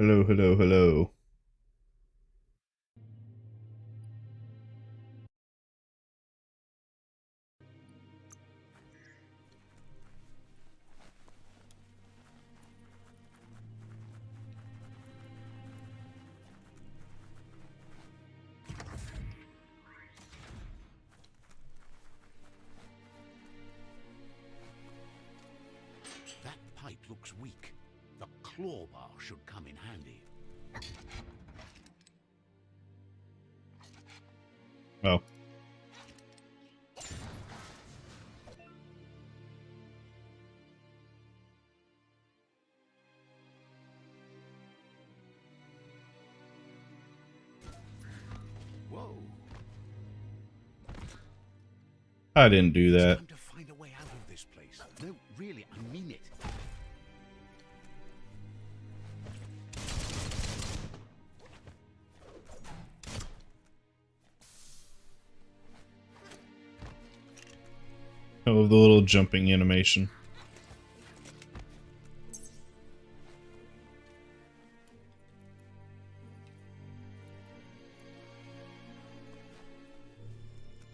Hello, hello, hello. That pipe looks weak. The claw bar should come in handy. Oh, Whoa. I didn't do It's that. time to find a way out of this place. No, really, I mean it. Oh, the little jumping animation.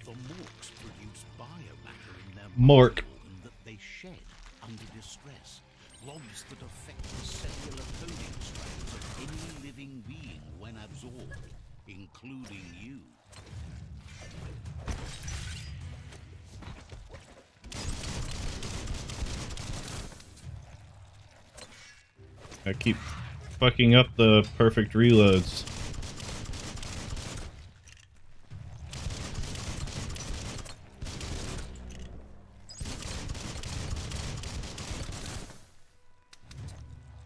The morks produce biomatter in their Mork. multi-organ that they shed under distress. Logs that affect the cellular coding strands of any living being when absorbed, including you. I keep fucking up the perfect reloads.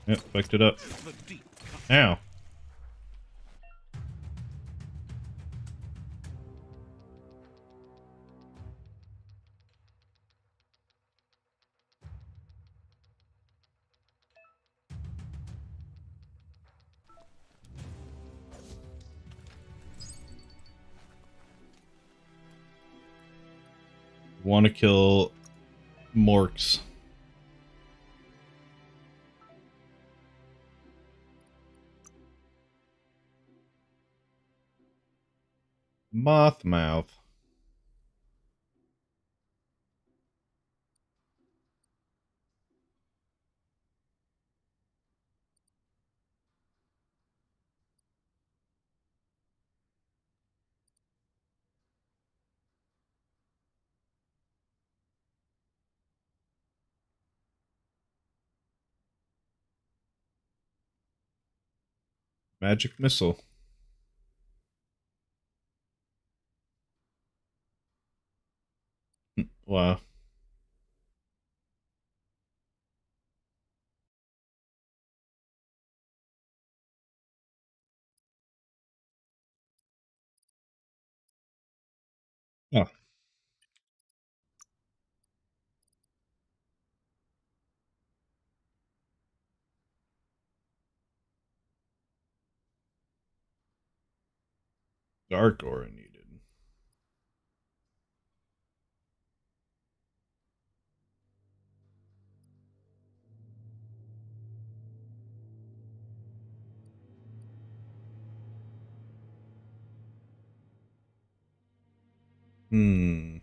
Yep, fucked it up. The deep cut. Ow. Want to kill Morks. Mothmouth. Magic missile. Wow. Oh, dark aura needed. Hmm.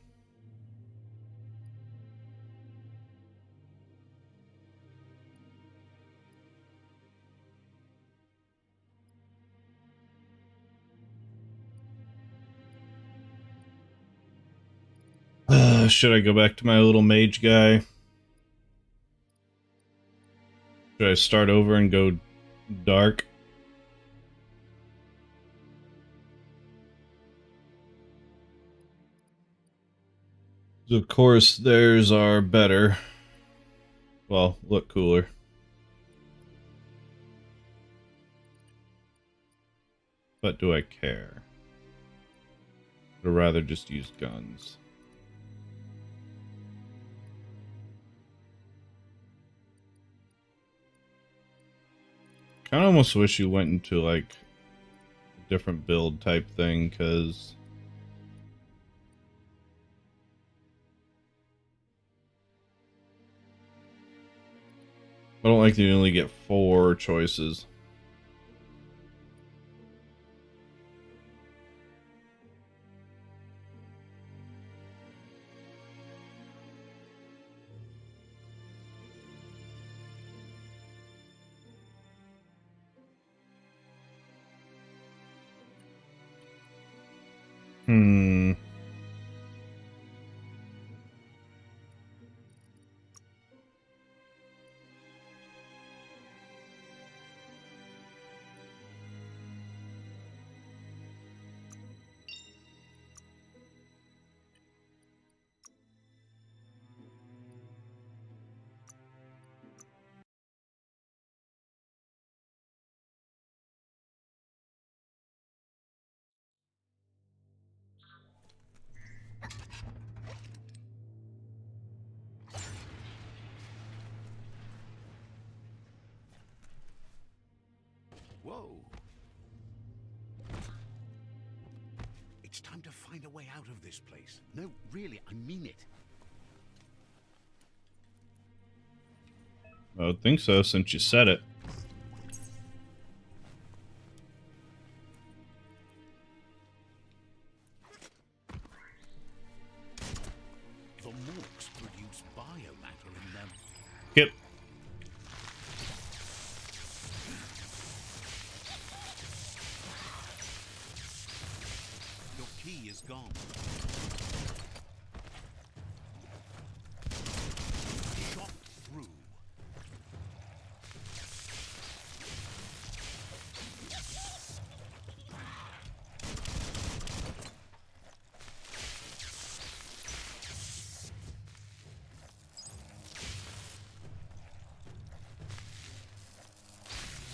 Should I go back to my little mage guy? Should I start over and go dark? Of course, theirs are better. Well, look cooler. But do I care? I'd rather just use guns. Kind of almost wish you went into like a different build type thing, because I don't like that you only get 4 choices. Hmm. Whoa. It's time to find a way out of this place. No, really, I mean it. I would think so, since you said it. The Morks produce biomatter in them. Yep. Your key is gone. Shot through.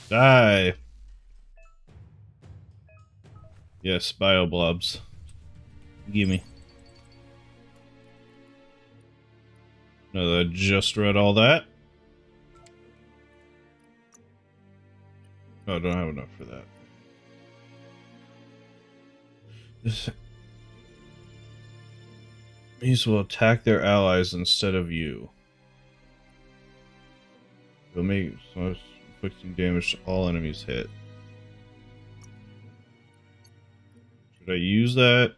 Die. Yes, bioblobs. Gimme. Now that I just read all that. Oh, I don't have enough for that. These will attack their allies instead of you. They'll make so much inflicting damage to all enemies hit. Should I use that?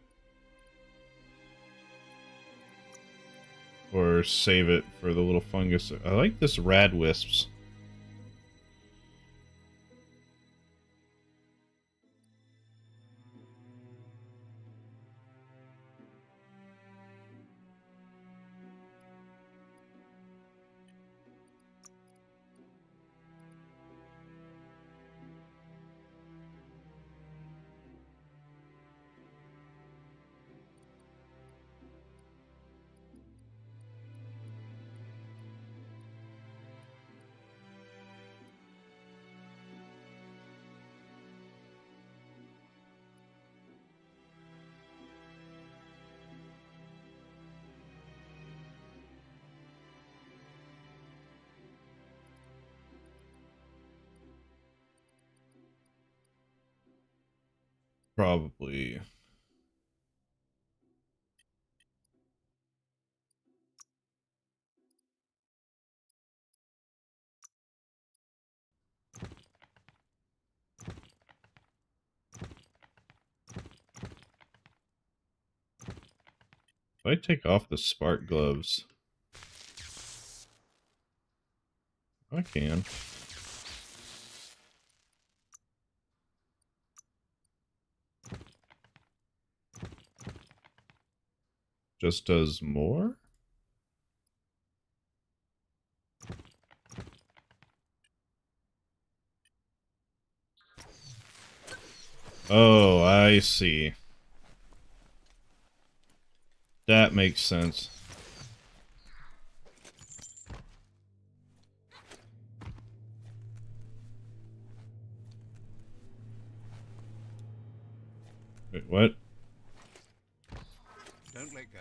Or save it for the little fungus? I like this rad wisps. Probably. If I take off the spark gloves, I can. Just does more? Oh, I see. That makes sense. Wait, what? Don't let go.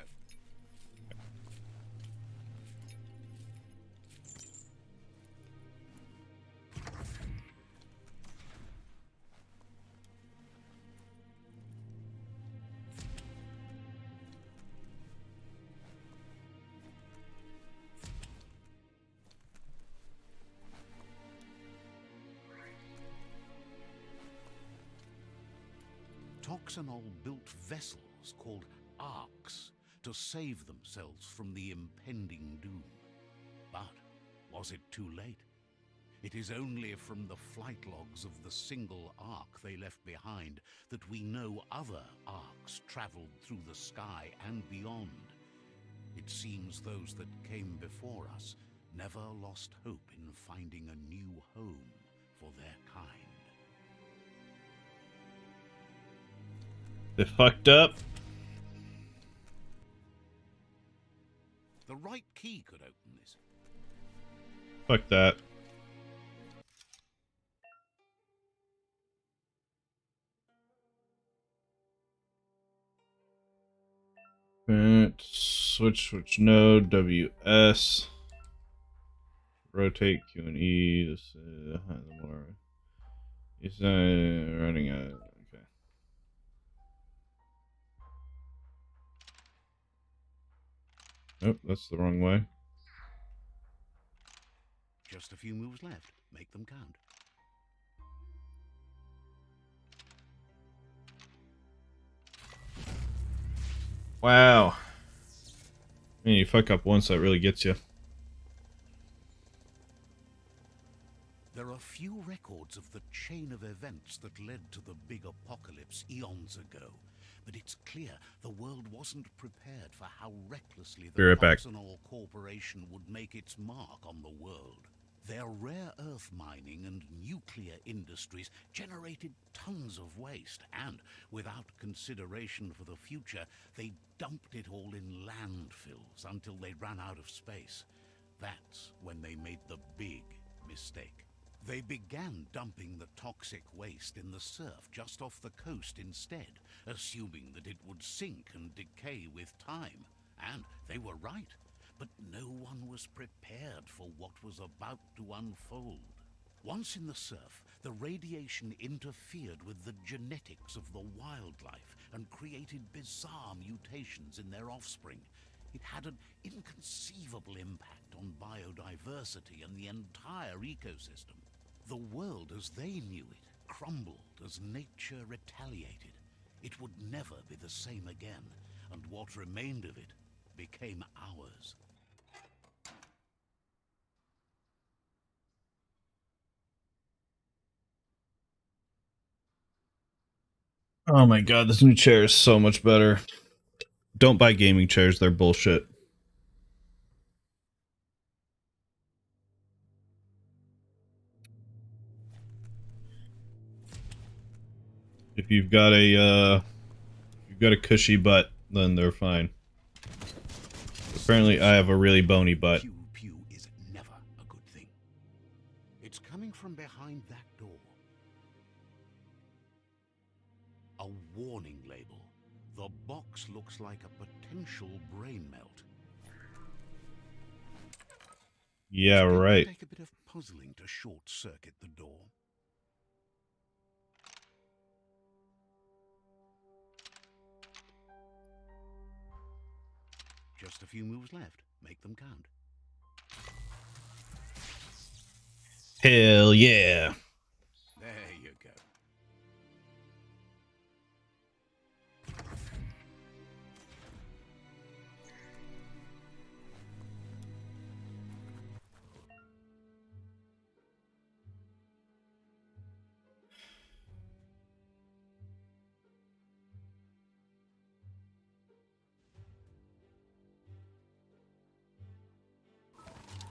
Toxanol built vessels called arks to save themselves from the impending doom. But was it too late? It is only from the flight logs of the single ark they left behind that we know other arks traveled through the sky and beyond. It seems those that came before us never lost hope in finding a new home for their kind. They fucked up. The right key could open this. Fuck that. Switch node, WS. Rotate Q and E. This is the more. He's running a. Okay. Nope, that's the wrong way. Just a few moves left. Make them count. Wow. Man, you fuck up once, that really gets you. There are few records of the chain of events that led to the big apocalypse eons ago, but it's clear the world wasn't prepared for how recklessly Be the right back. Proxenol Corporation would make its mark on the world. Their rare earth mining and nuclear industries generated tons of waste, and without consideration for the future, they dumped it all in landfills until they ran out of space. That's when they made the big mistake. They began dumping the toxic waste in the surf just off the coast instead, assuming that it would sink and decay with time. And they were right. But no one was prepared for what was about to unfold. Once in the surf, the radiation interfered with the genetics of the wildlife and created bizarre mutations in their offspring. It had an inconceivable impact on biodiversity and the entire ecosystem. The world as they knew it crumbled as nature retaliated. It would never be the same again, and what remained of it became ours. Oh my god, this new chair is so much better. Don't buy gaming chairs, they're bullshit. If you've got a cushy butt, then they're fine. Apparently I have a really bony butt. Pew pew is never a good thing. It's coming from behind that door. A warning label. The box looks like a potential brain melt. Yeah, It's going to right. take a bit of puzzling to short-circuit the door. Just a few moves left. Make them count. Hell yeah. There you go.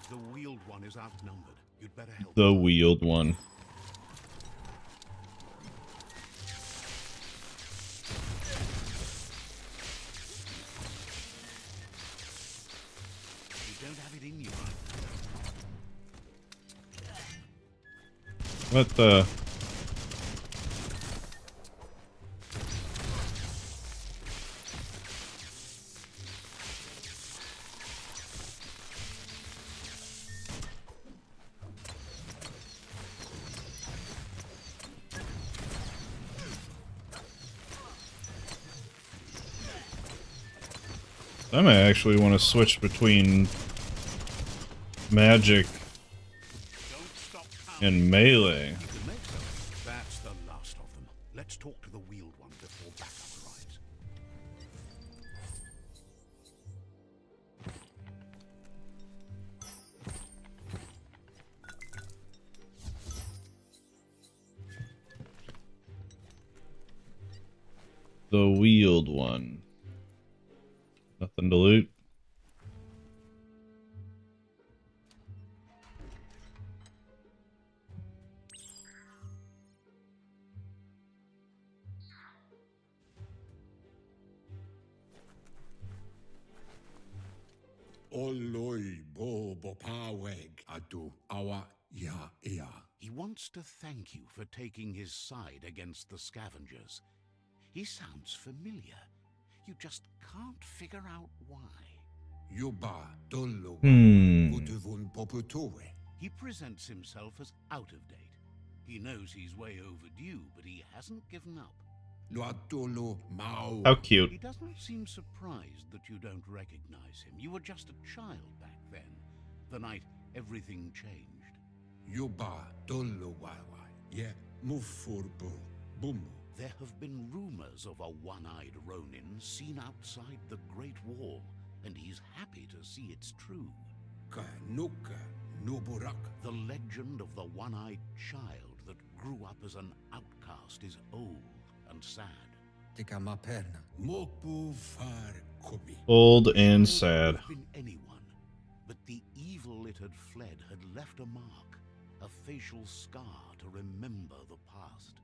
The wheeled one is outnumbered. You'd better help. The wheeled one. You don't have it in you. What the? I might actually want to switch between magic Don't stop counting. and melee. You can make them. That's the last of them. Let's talk to the wheeled one before backup arrives. The wheeled one. Nothing to loot. Oloi bo bopaweg adu awa ya ea. He wants to thank you for taking his side against the scavengers. He sounds familiar. You just can't figure out why. Yuba dolo Hmm. guduvun poputowe. He presents himself as out of date. He knows he's way overdue, but he hasn't given up. Luatolo mao. How cute. He doesn't seem surprised that you don't recognize him. You were just a child back then, the night everything changed. Yuba dolo wawa. Ye mufurbo bumu. There have been rumors of a one-eyed Ronin seen outside the Great Wall, and he's happy to see it's true. Ka nuka nuburak. The legend of the one-eyed child that grew up as an outcast is old and sad. Tika maperna. Mopu far kobi. Old and It could sad. have been anyone, but the evil it had fled had left a mark, a facial scar to remember the past.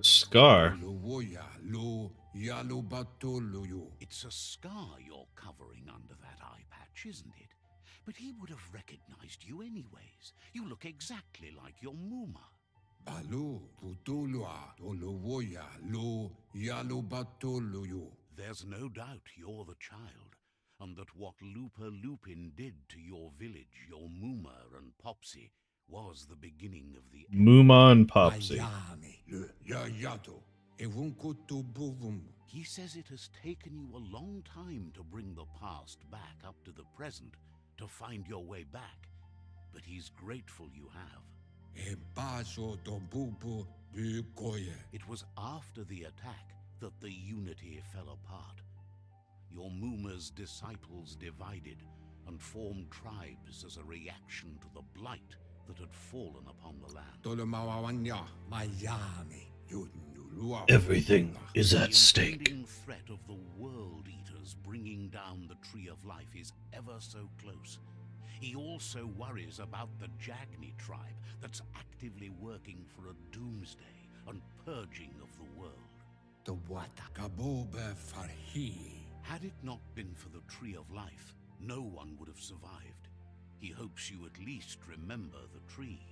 Scar. Lo woya lo yalo batolo yo. It's a scar you're covering under that eye patch, isn't it? But he would have recognized you anyways. You look exactly like your Muma. Balo putoloa dolo woya lo yalo batolo yo. There's no doubt you're the child, and that what Lupa Lupin did to your village, your Muma and Popsy, was the beginning of the end. Muma and Popsy. Ayame le yayato. Evunkoto bovum. He says it has taken you a long time to bring the past back up to the present, to find your way back, but he's grateful you have. E baso to bubu du koye. It was after the attack that the unity fell apart. Your Muma's disciples divided and formed tribes as a reaction to the blight that had fallen upon the land. Tolomawanya Mayame. Everything is at The stake. impending threat of the World Eaters bringing down the Tree of Life is ever so close. He also worries about the Jagni tribe that's actively working for a doomsday and purging of the world. The wata kabobe farhi. Had it not been for the Tree of Life, no one would have survived. He hopes you at least remember the tree.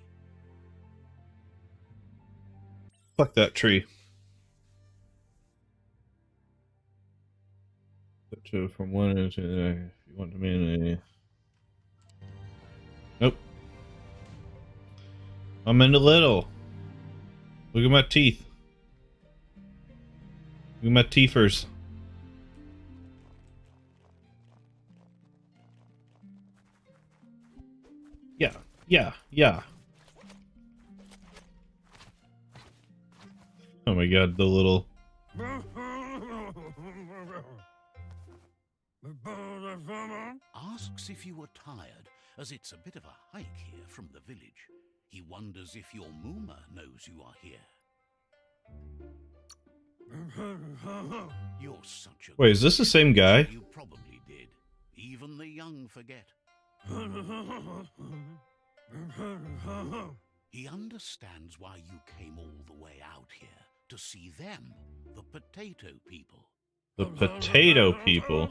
Fuck that tree. From one into the if you want to mean nope. I'm into little. Look at my teeth. Look at my teethers. Yeah. Oh my god, the little Asks if you were tired, as it's a bit of a hike here from the village. He wonders if your Muma knows you are here. You're such a Wait, is this the same guy? You probably did. Even the young forget. He understands why you came all the way out here, to see them, the potato people. The potato people.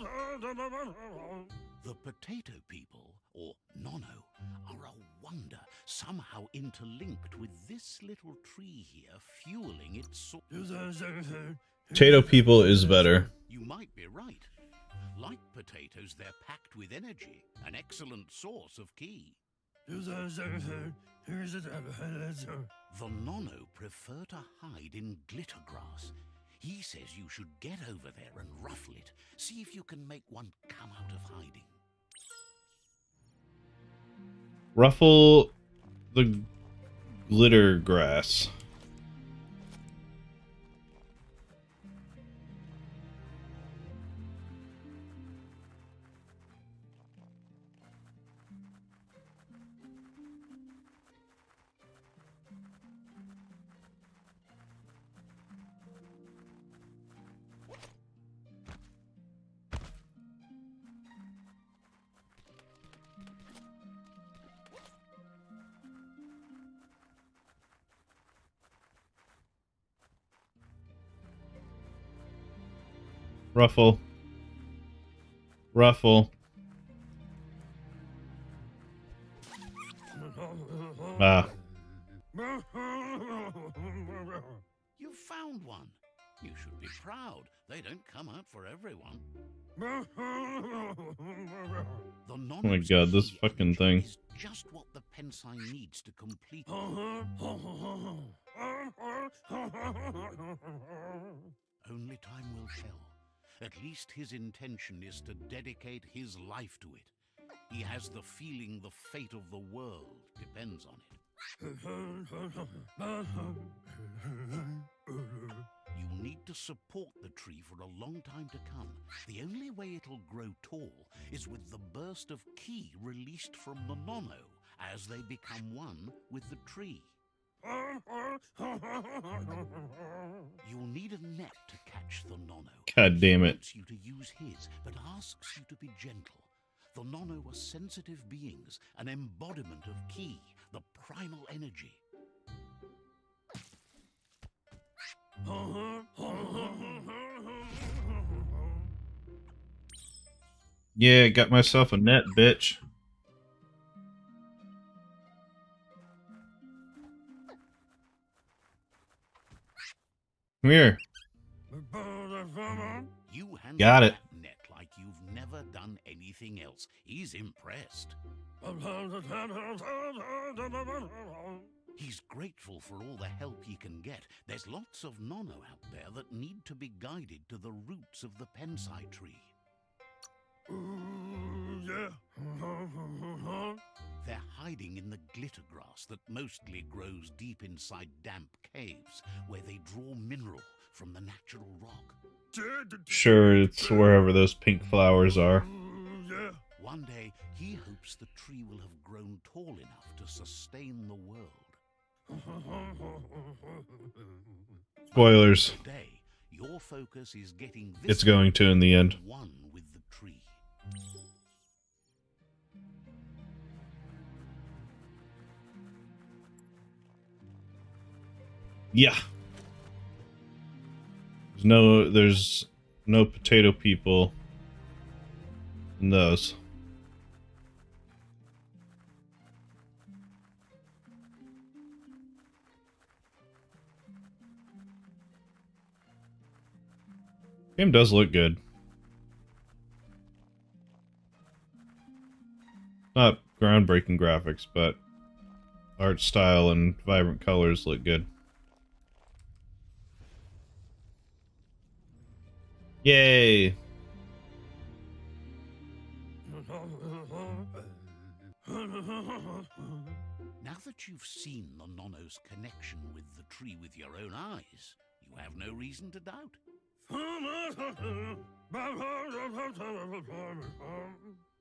The potato people, or Nono, are a wonder, somehow interlinked with this little tree here, fueling its source. Potato people is better. You might be right. Like potatoes, they're packed with energy, an excellent source of ki. The Nono prefer to hide in glitter grass. He says you should get over there and ruffle it. See if you can make one come out of hiding. Ruffle the glitter grass. Ruffle. Ruffle. Ah. You found one. You should be proud. They don't come out for everyone. The Oh my god, this key fucking engine thing. is just what the Pensai needs to complete. Only time will tell. At least his intention is to dedicate his life to it. He has the feeling the fate of the world depends on it. You need to support the tree for a long time to come. The only way it'll grow tall is with the burst of ki released from the Nono as they become one with the tree. You'll need a net to catch the Nono. God damn He it. wants you to use his, but asks you to be gentle. The Nono are sensitive beings, an embodiment of ki, the primal energy. Yeah, got myself a net, bitch. Come here. You handle Got it. that net like you've never done anything else. He's impressed. He's grateful for all the help he can get. There's lots of Nono out there that need to be guided to the roots of the Pensai tree. They're hiding in the glitter grass that mostly grows deep inside damp caves, where they draw mineral from the natural rock. Sure, it's wherever those pink flowers are. One day, he hopes the tree will have grown tall enough to sustain the world. Spoilers. Today, your focus is getting this It's going to in the end. one with the tree. Yeah. There's no potato people in those. Game does look good. Not groundbreaking graphics, but art style and vibrant colors look good. Yay! Now that you've seen the Nono's connection with the tree with your own eyes, you have no reason to doubt.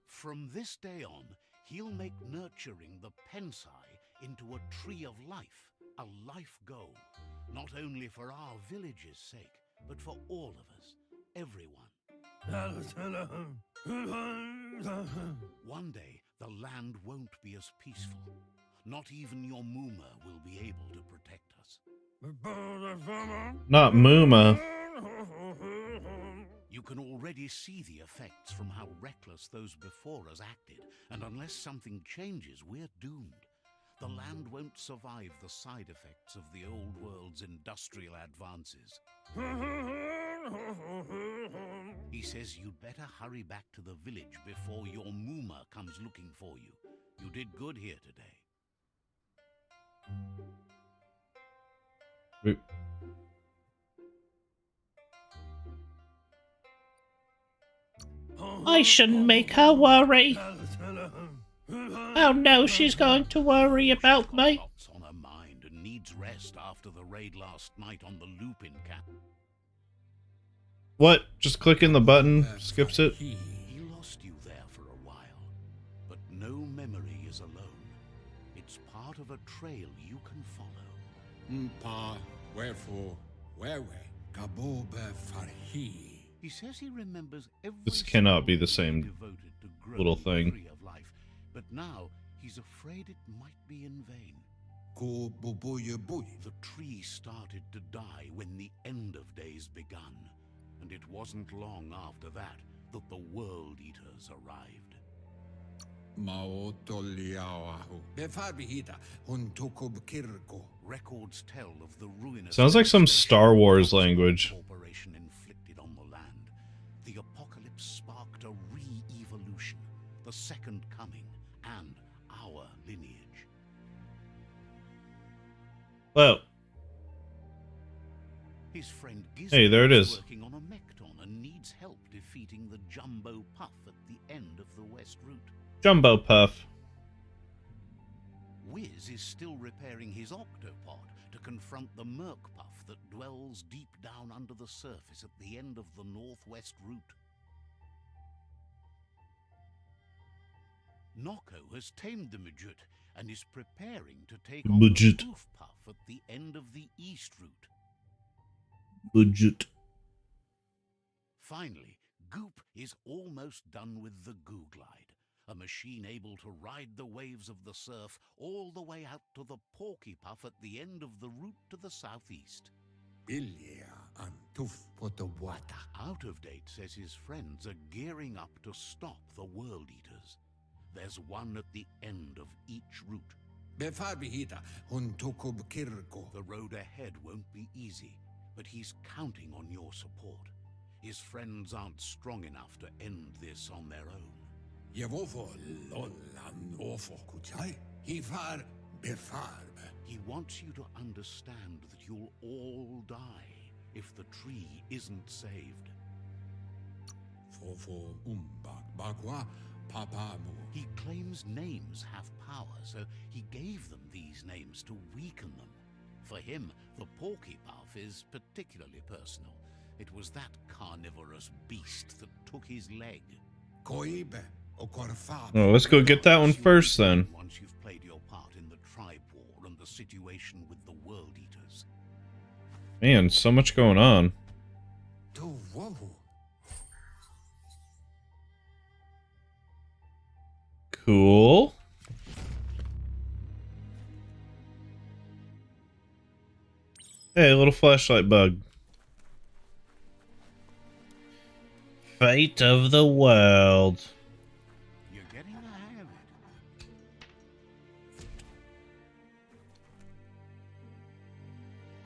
From this day on, he'll make nurturing the Pensai into a tree of life, a life goal, not only for our village's sake, but for all of us, everyone. One day, the land won't be as peaceful. Not even your Muma will be able to protect us. Not Muma. You can already see the effects from how reckless those before us acted, and unless something changes, we're doomed. The land won't survive the side effects of the old world's industrial advances. He says you'd better hurry back to the village before your Muma comes looking for you. You did good here today. Wait. I shouldn't make her worry. Oh no, she's going to worry about me. Lots on her mind and needs rest after the raid last night on the Lupin camp. What? Just clicking the button skips it? He lost you there for a while, but no memory is alone. It's part of a trail you can follow. Mpa, wherefore, where, Kaboba Farhi. He says he remembers every This cannot be the second same devoted to growing little the thing. tree of life, but now he's afraid it might be in vain. Ko boboya boy. The tree started to die when the end of days begun, and it wasn't long after that that the World Eaters arrived. Maotoliawahu. Befarbihita, Huntukub Kirko. Records tell of the ruinous Sounds like some Star Wars language. Corporation inflicted on the land. The apocalypse sparked a re-evolution, the second coming, and our lineage. Well, His friend Gizmo hey, there it is. working on a Mekton and needs help defeating the Jumbo Puff at the end of the West Route. Jumbo Puff. Wiz is still repairing his octopod to confront the Merc Puff that dwells deep down under the surface at the end of the Northwest Route. Noko has tamed the Majut and is preparing to take on Majut. the Spoof Puff at the end of the East Route. Budget. Finally, Goop is almost done with the Goo Glide, a machine able to ride the waves of the surf all the way out to the Porky Puff at the end of the route to the southeast. Bilia Antuf Potawata. Out of Date says his friends are gearing up to stop the World Eaters. There's one at the end of each route. Befarbihita, Huntukub Kirko. The road ahead won't be easy, but he's counting on your support. His friends aren't strong enough to end this on their own. Yevofo Lolan Ofo Kuchai. Hifar Befarb. He wants you to understand that you'll all die if the tree isn't saved. Fofo Umbak Bagwa Papamu. He claims names have power, so he gave them these names to weaken them. For him, the Porky Puff is particularly personal. It was that carnivorous beast that took his leg. Koibe Okorfab. Oh, let's go get that one first then. Once you've played your part in the tribe war and the situation with the World Eaters. Man, so much going on. To Wovu. Cool. Hey, a little flashlight bug. Fate of the world. You're getting the hang of it.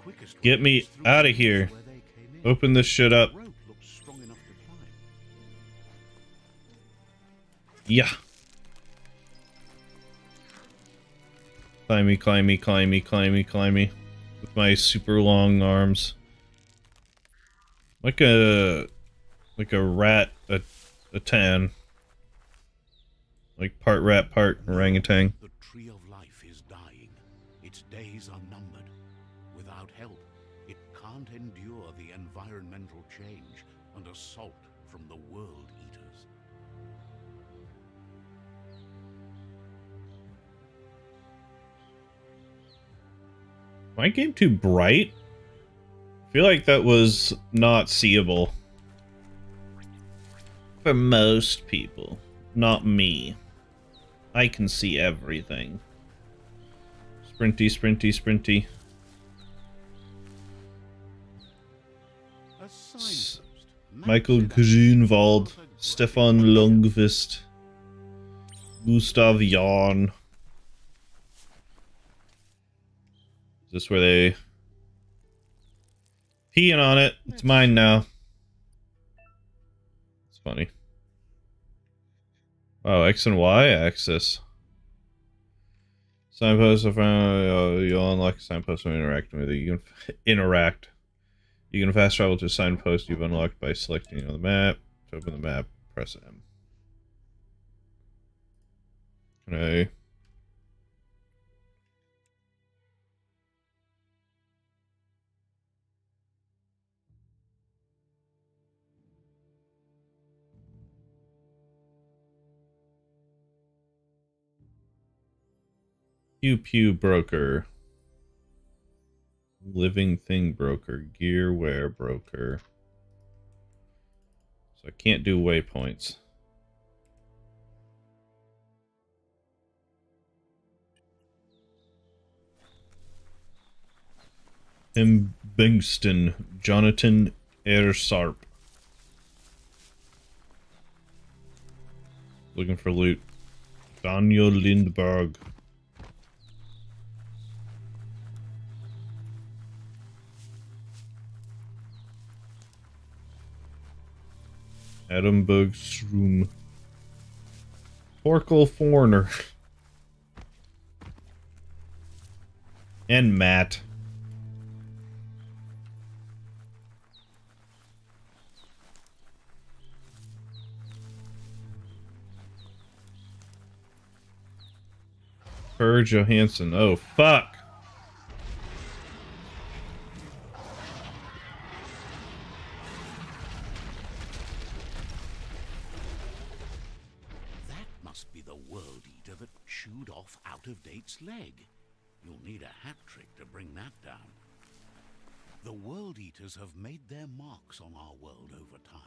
Quickest Get way me is through outta the here. where they came in. Open this shit up. The rope looks strong enough to climb. Yeah. Climby, climby, climby, climby, climby. With my super long arms. Like a rat, a tan. Like part rat, part orangutan. The tree of life is dying. Its days are numbered. Without help, it can't endure the environmental change and assault from the World Eaters. My game too bright? I feel like that was not seeable. For most people. Not me. I can see everything. Sprinty, sprinty, sprinty. A signpost. Michael Maps it out. Grünwald, Stefan Lundqvist, Gustav Jahn. Is this where they peeing on it? It's mine now. It's funny. Oh, X and Y axis. Signpost. I found you'll unlock a signpost when interacting with it. You can interact. You can fast travel to a signpost you've unlocked by selecting on the map. To open the map, press M. Okay. Pew Pew Broker. Living Thing Broker. Gearware Broker. So I can't do waypoints. M. Bingston. Jonathan Airsarp. Looking for loot. Daniel Lindberg. Adam Bergstrom. Torkel Foreigner. And Matt. Per Johansson. Oh, fuck. That must be the World Eater that chewed off Out-of-Date's leg. You'll need a hat trick to bring that down. The World Eaters have made their marks on our world over time.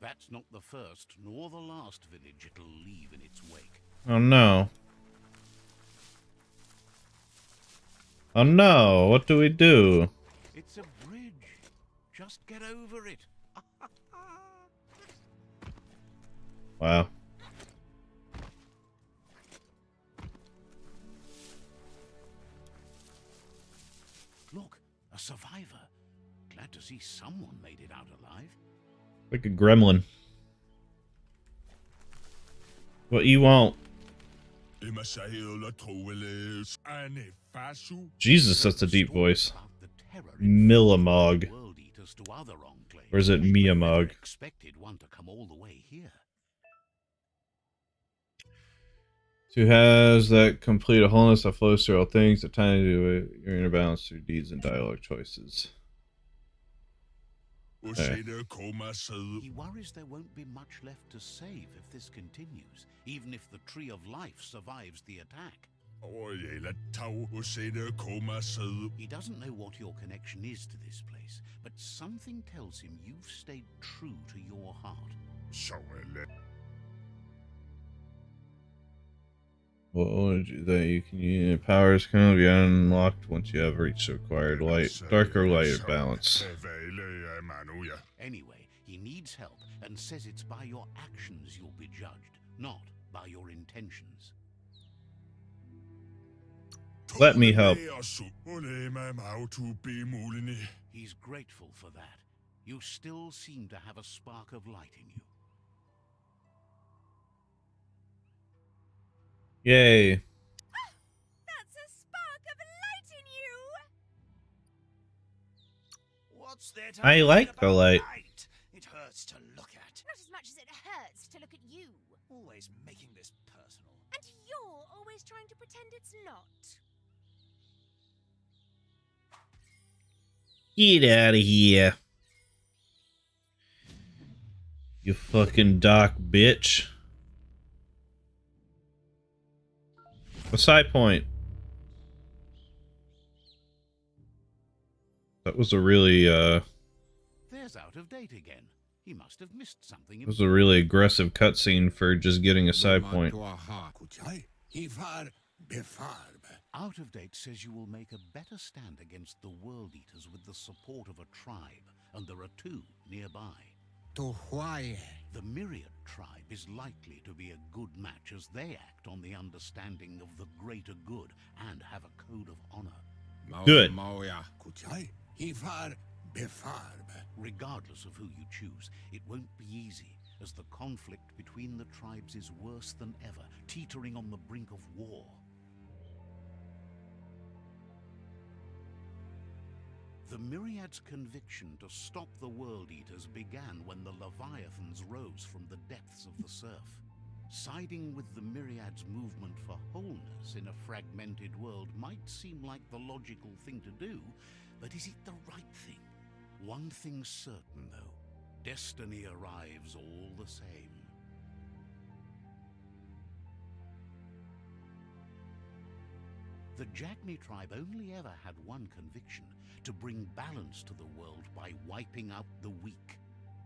That's not the first nor the last village it'll leave in its wake. Oh no. Oh no, what do we do? It's a bridge. Just get over it. Wow. Look, a survivor. Glad to see someone made it out alive. Like a gremlin. What you want? Jesus, that's a deep voice. Millamog. Or is it Miamog? Expected one to come all the way here. Who has that complete a wholeness that flows through all things, at times your inner balance through deeds and dialogue choices. Okay. He worries there won't be much left to save if this continues, even if the Tree of Life survives the attack. He doesn't know what your connection is to this place, but something tells him you've stayed true to your heart. Your powers can only be unlocked once you have reached the required light, darker light balance. Anyway, he needs help and says it's by your actions you'll be judged, not by your intentions. Let me help. He's grateful for that. You still seem to have a spark of light in you. Yay. That's a spark of light in you! What's there to I like the about light. It hurts to look at. Not as much as it hurts to look at you. Always making this personal. And you're always trying to pretend it's not. Get out of here. You fucking dark bitch. A side point. That was a really, There's Out-of-Date again. He must have missed something. it was a really aggressive cutscene for just getting a side point. Out-of-Date says you will make a better stand against the World Eaters with the support of a tribe, and there are two nearby. The Myriad tribe is likely to be a good match as they act on the understanding of the greater good and have a code of honor. Good. Regardless of who you choose, it won't be easy, as the conflict between the tribes is worse than ever, teetering on the brink of war. The Myriad's conviction to stop the World Eaters began when the Leviathans rose from the depths of the surf. Siding with the Myriad's movement for wholeness in a fragmented world might seem like the logical thing to do, but is it the right thing? One thing's certain, though. Destiny arrives all the same. The Jagni tribe only ever had one conviction: to bring balance to the world by wiping out the weak.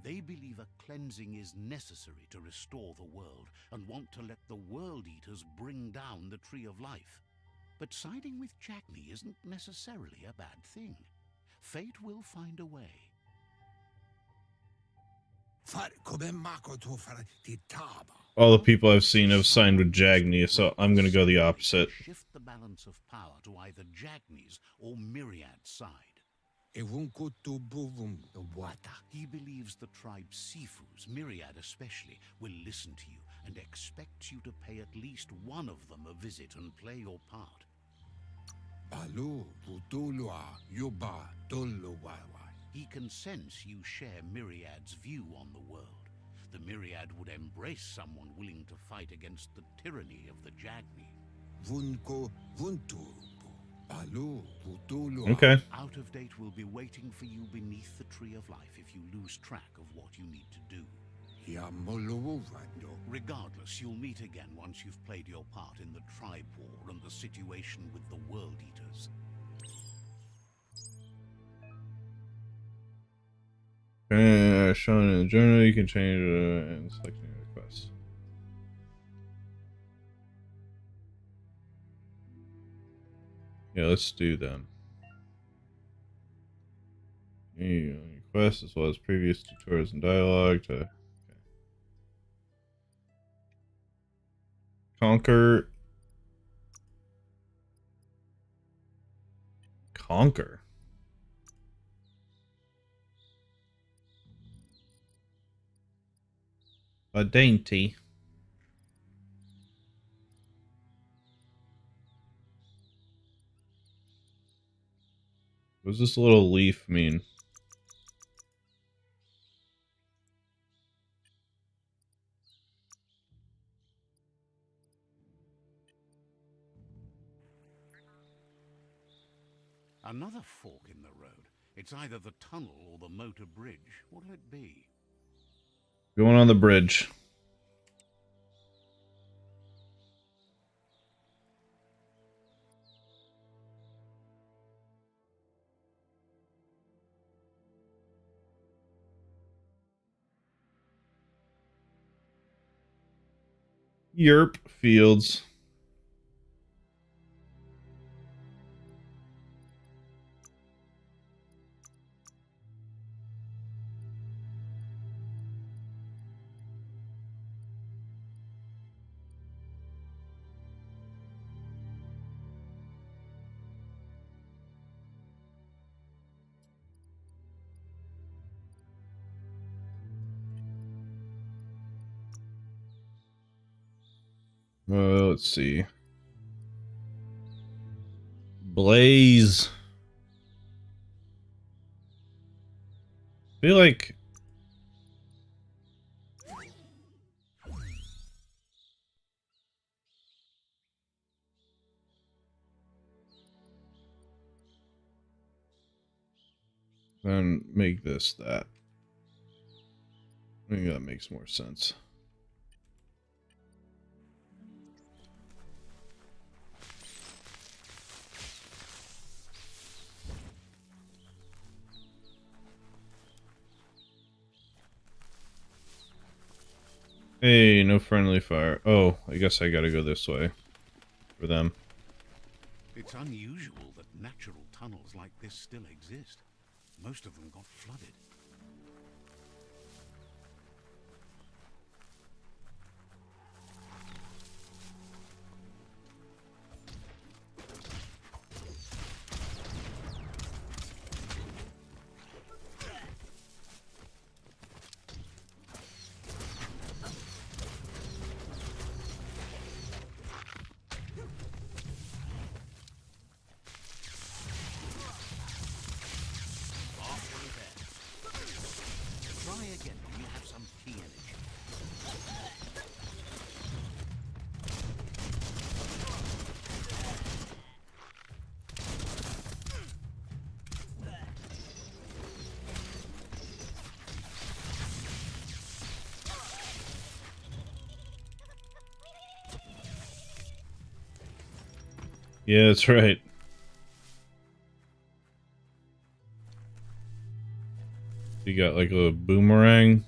They believe a cleansing is necessary to restore the world, and want to let the World Eaters bring down the Tree of Life. But siding with Jagni isn't necessarily a bad thing. Fate will find a way. Far come mako to far ti taba. All the people I've seen have signed with Jagni, so I'm gonna go the opposite. Shift the balance of power to either Jagni's or Myriad's side. E wunko to buvum wata. He believes the tribe Sifus, Myriad especially, will listen to you and expects you to pay at least one of them a visit and play your part. Balu putulua yuba tuluwawa. He can sense you share Myriad's view on the world. The Myriad would embrace someone willing to fight against the tyranny of the Jagni. Vunko vuntu. Balu putulua. Okay. Out of Date will be waiting for you beneath the Tree of Life if you lose track of what you need to do. Yamoluwando. Regardless, you'll meet again once you've played your part in the tribe war and the situation with the World Eaters. Shown in the journal, you can change and select new requests. Yeah, let's do them. New requests as well as previous tutorials and dialogue to conquer. A dainty. What does this little leaf mean? Another fork in the road. It's either the tunnel or the motor bridge. What'll it be? Going on the bridge. Yerp Fields. Let's see. Blaze. I feel like then make this that. I think that makes more sense. Hey, no friendly fire. Oh, I guess I gotta go this way for them. It's unusual that natural tunnels like this still exist. Most of them got flooded. Try again when you have some key energy. Yeah, that's right. You got like a boomerang.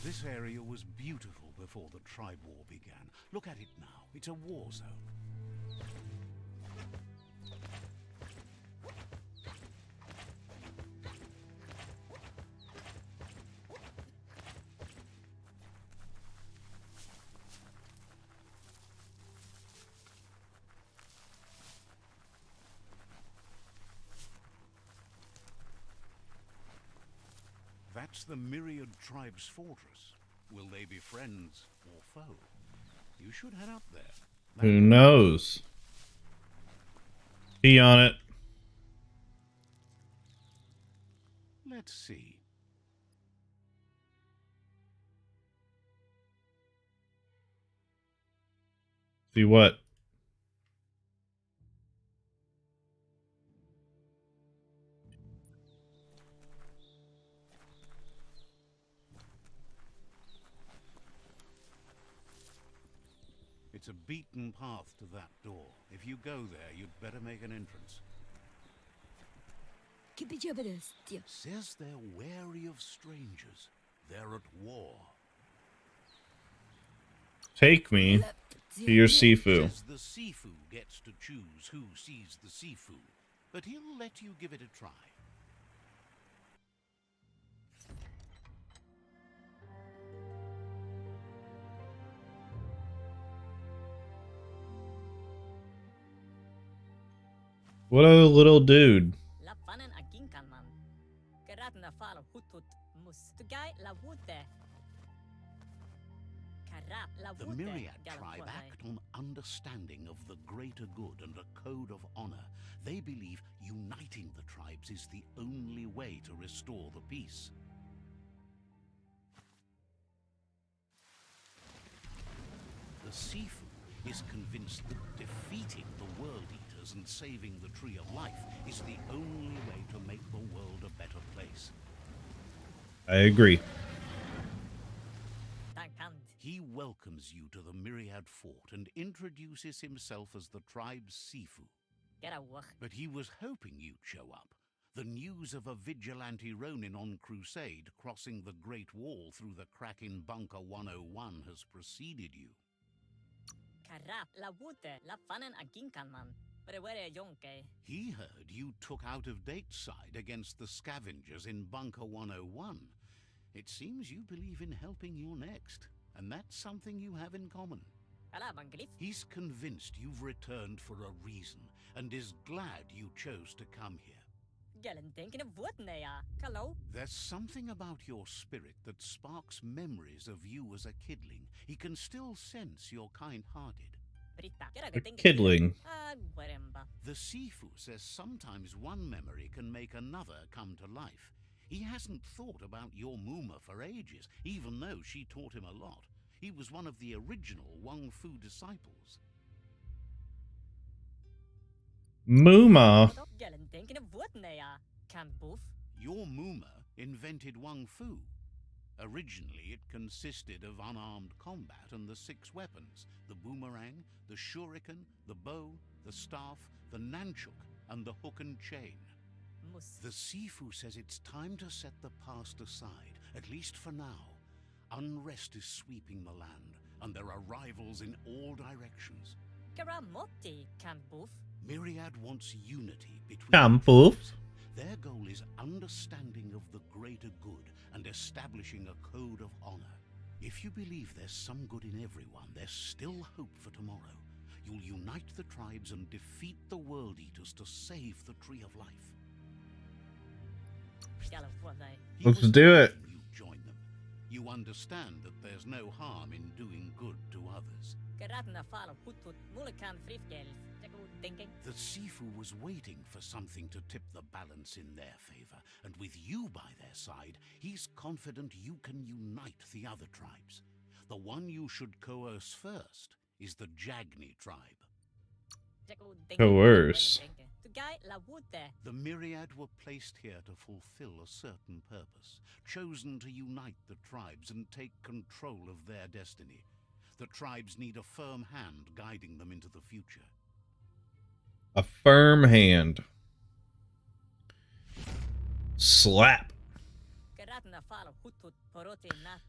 This This area was beautiful before the tribe war began. Look at it now. It's a war zone. That's the Myriad Tribe's fortress. Will they be friends or foe? You should head up there. Who knows? Be on it. Let's see. See what? It's a beaten path to that door. If you go there, you'd better make an entrance. Says they're wary of strangers. They're at war. Take me to your Sifu. Says the Sifu gets to choose who sees the Sifu, but he'll let you give it a try. What a little dude. The Myriad tribe act on understanding of the greater good and a code of honor. They believe uniting the tribes is the only way to restore the peace. The Sifu is convinced that defeating the World Eaters and saving the Tree of Life is the only way to make the world a better place. I agree. He welcomes you to the Myriad Fort and introduces himself as the tribe's Sifu. But he was hoping you'd show up. The news of a vigilante Ronin on crusade crossing the Great Wall through the crack in Bunker 101 has preceded you. He heard you took out-of-date side against the scavengers in Bunker 101. It seems you believe in helping your next, and that's something you have in common. He's convinced you've returned for a reason, and is glad you chose to come here. There's something about your spirit that sparks memories of you as a kidling. He can still sense you're kind-hearted. A kidling. The Sifu says sometimes one memory can make another come to life. He hasn't thought about your Muma for ages, even though she taught him a lot. He was one of the original Wang Fu disciples. Muma. Your Muma invented Wang Fu. Originally, it consisted of unarmed combat and the 6 weapons: the boomerang, the shuriken, the bow, the staff, the nunchuk, and the hook and chain. The Sifu says it's time to set the past aside, at least for now. Unrest is sweeping the land, and there are rivals in all directions. Myriad wants unity between Kampuf. tribes. Their goal is understanding of the greater good and establishing a code of honor. If you believe there's some good in everyone, there's still hope for tomorrow. You'll unite the tribes and defeat the World Eaters to save the Tree of Life. He Let's was do it. hoping you'd join them. You understand that there's no harm in doing good to others. The Sifu was waiting for something to tip the balance in their favor, and with you by their side, he's confident you can unite the other tribes. The one you should coerce first is the Jagni tribe. Coerce. The Myriad were placed here to fulfill a certain purpose, chosen to unite the tribes and take control of their destiny. The tribes need a firm hand guiding them into the future. A firm hand. Slap.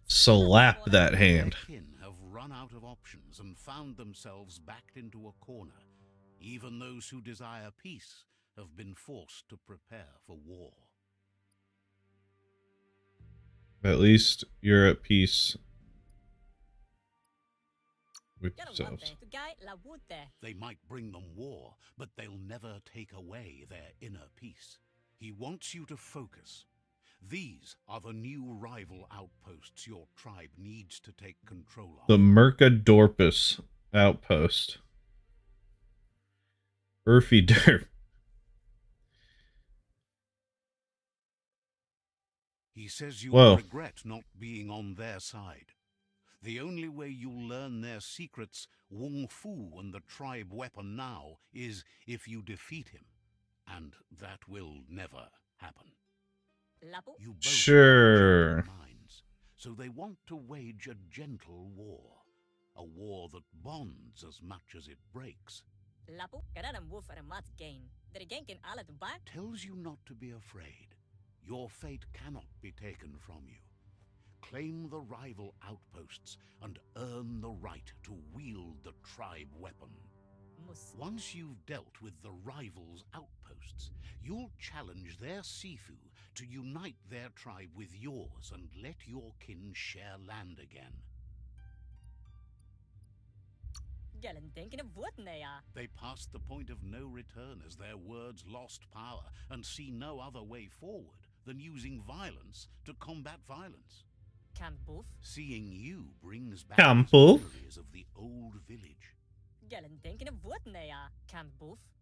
Slap that hand. Their kin have run out of options and found themselves backed into a corner. Even those who desire peace have been forced to prepare for war. At least you're at peace with yourselves. They might bring them war, but they'll never take away their inner peace. He wants you to focus. These are the new rival outposts your tribe needs to take control of. The Mercadorpus outpost. Urfy Derp. He says you'll Whoa. regret not being on their side. The only way you'll learn their secrets, Wung Fu and the tribe weapon now, is if you defeat him. And that will never happen. You both Sure. have gentle minds, so they want to wage a gentle war. A war that bonds as much as it breaks. Tells you not to be afraid. Your fate cannot be taken from you. Claim the rival outposts and earn the right to wield the tribe weapon. Once you've dealt with the rivals' outposts, you'll challenge their Sifu to unite their tribe with yours and let your kin share land again. They passed the point of no return as their words lost power and see no other way forward than using violence to combat violence. Seeing you brings back Kamp these Wolf. memories of the old village.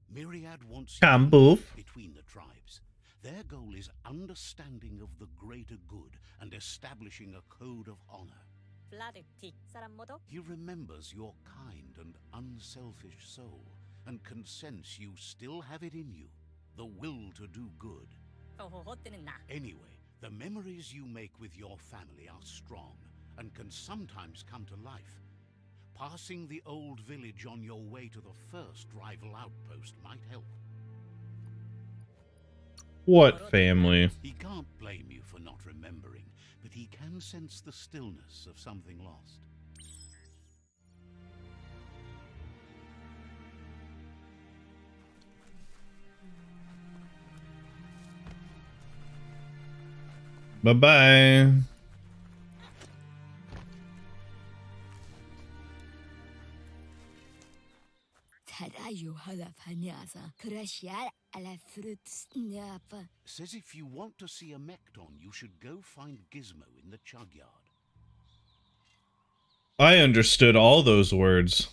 Myriad wants Kamp unity Wolf. between the tribes. Their goal is understanding of the greater good and establishing a code of honor. He remembers your kind and unselfish soul and can sense you still have it in you, the will to do good. Anyway, the memories you make with your family are strong and can sometimes come to life. Passing the old village on your way to the first rival outpost might help. What family? He can't blame you for not remembering, but he can sense the stillness of something lost. Bye-bye. Says if you want to see a Mekton, you should go find Gizmo in the chug yard. I understood all those words.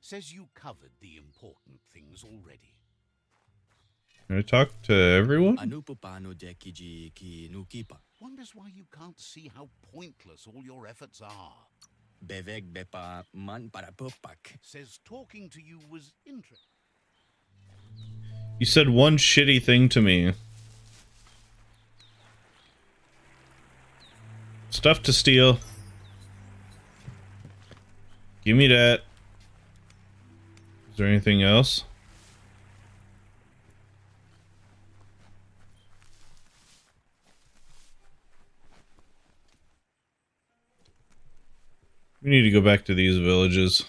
Says you covered the important things already. Can I talk to everyone? Wonders why you can't see how pointless all your efforts are. Says talking to you was interesting. You said one shitty thing to me. Stuff to steal. Give me that. Is there anything else? We need to go back to these villages.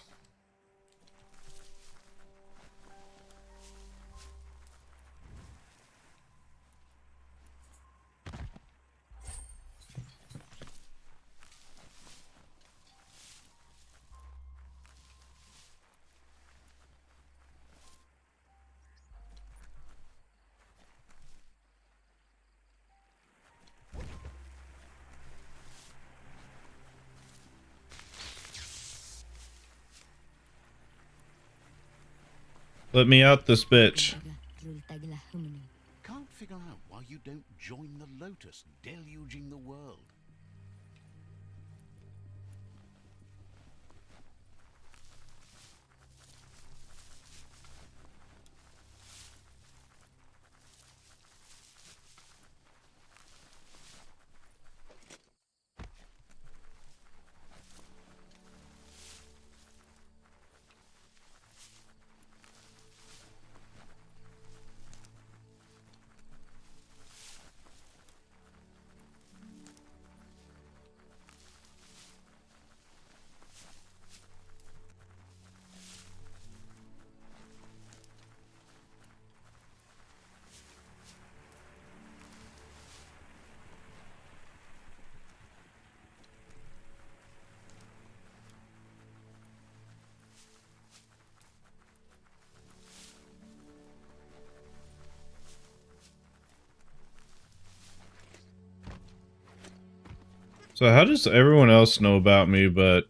Let me out this bitch. Can't figure out why you don't join the Lotus, deluging the world. So how does everyone else know about me, but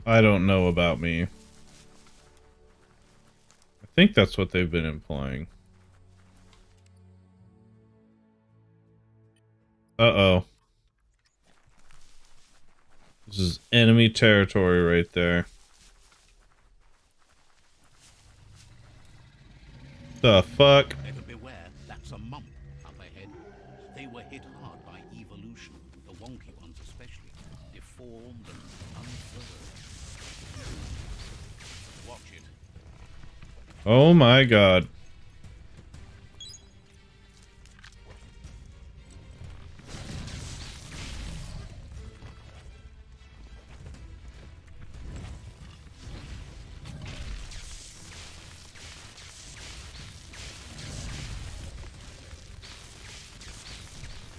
I don't know about me? I think that's what they've been implying. Uh-oh. This is enemy territory right there. The fuck? Better beware, that's a mump up ahead. They were hit hard by evolution, the wonky ones especially, deformed and unfurrowed. Watch it. Oh my god.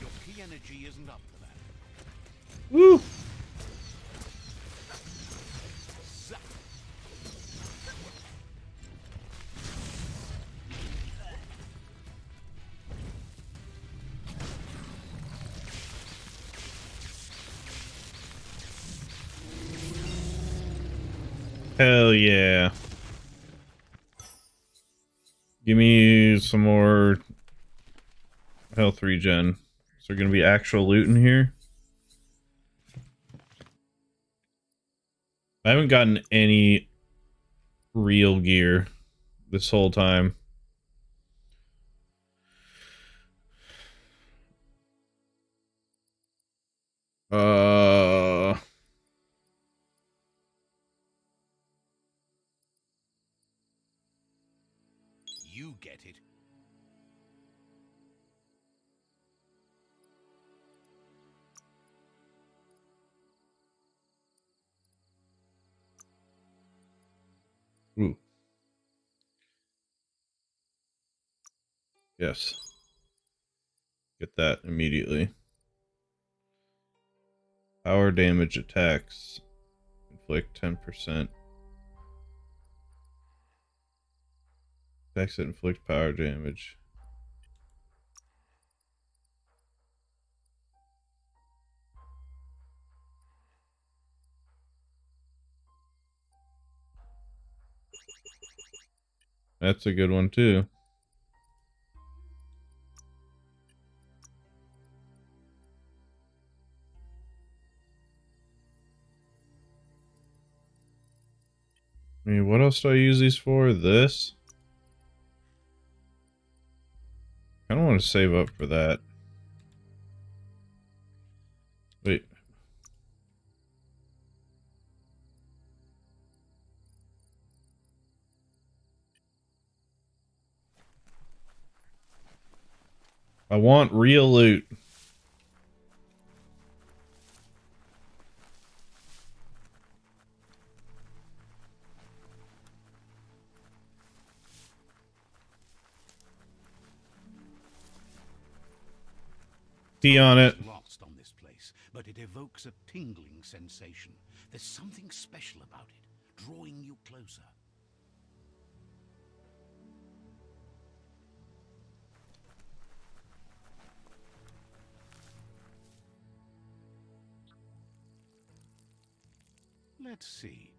Your key energy isn't up for that. Woo! Zap. Hell yeah. Give me some more health regen. Is there gonna be actual loot in here? I haven't gotten any real gear this whole time. You get it. Ooh. Yes. Get that immediately. Power damage attacks. Inflict 10%. Attacks that inflict power damage. That's a good one too. I mean, what else do I use these for? This? I don't want to save up for that. Wait. I want real loot. Tea on it. Lost on this place, but it evokes a tingling sensation. There's something special about it, drawing you closer. Let's see.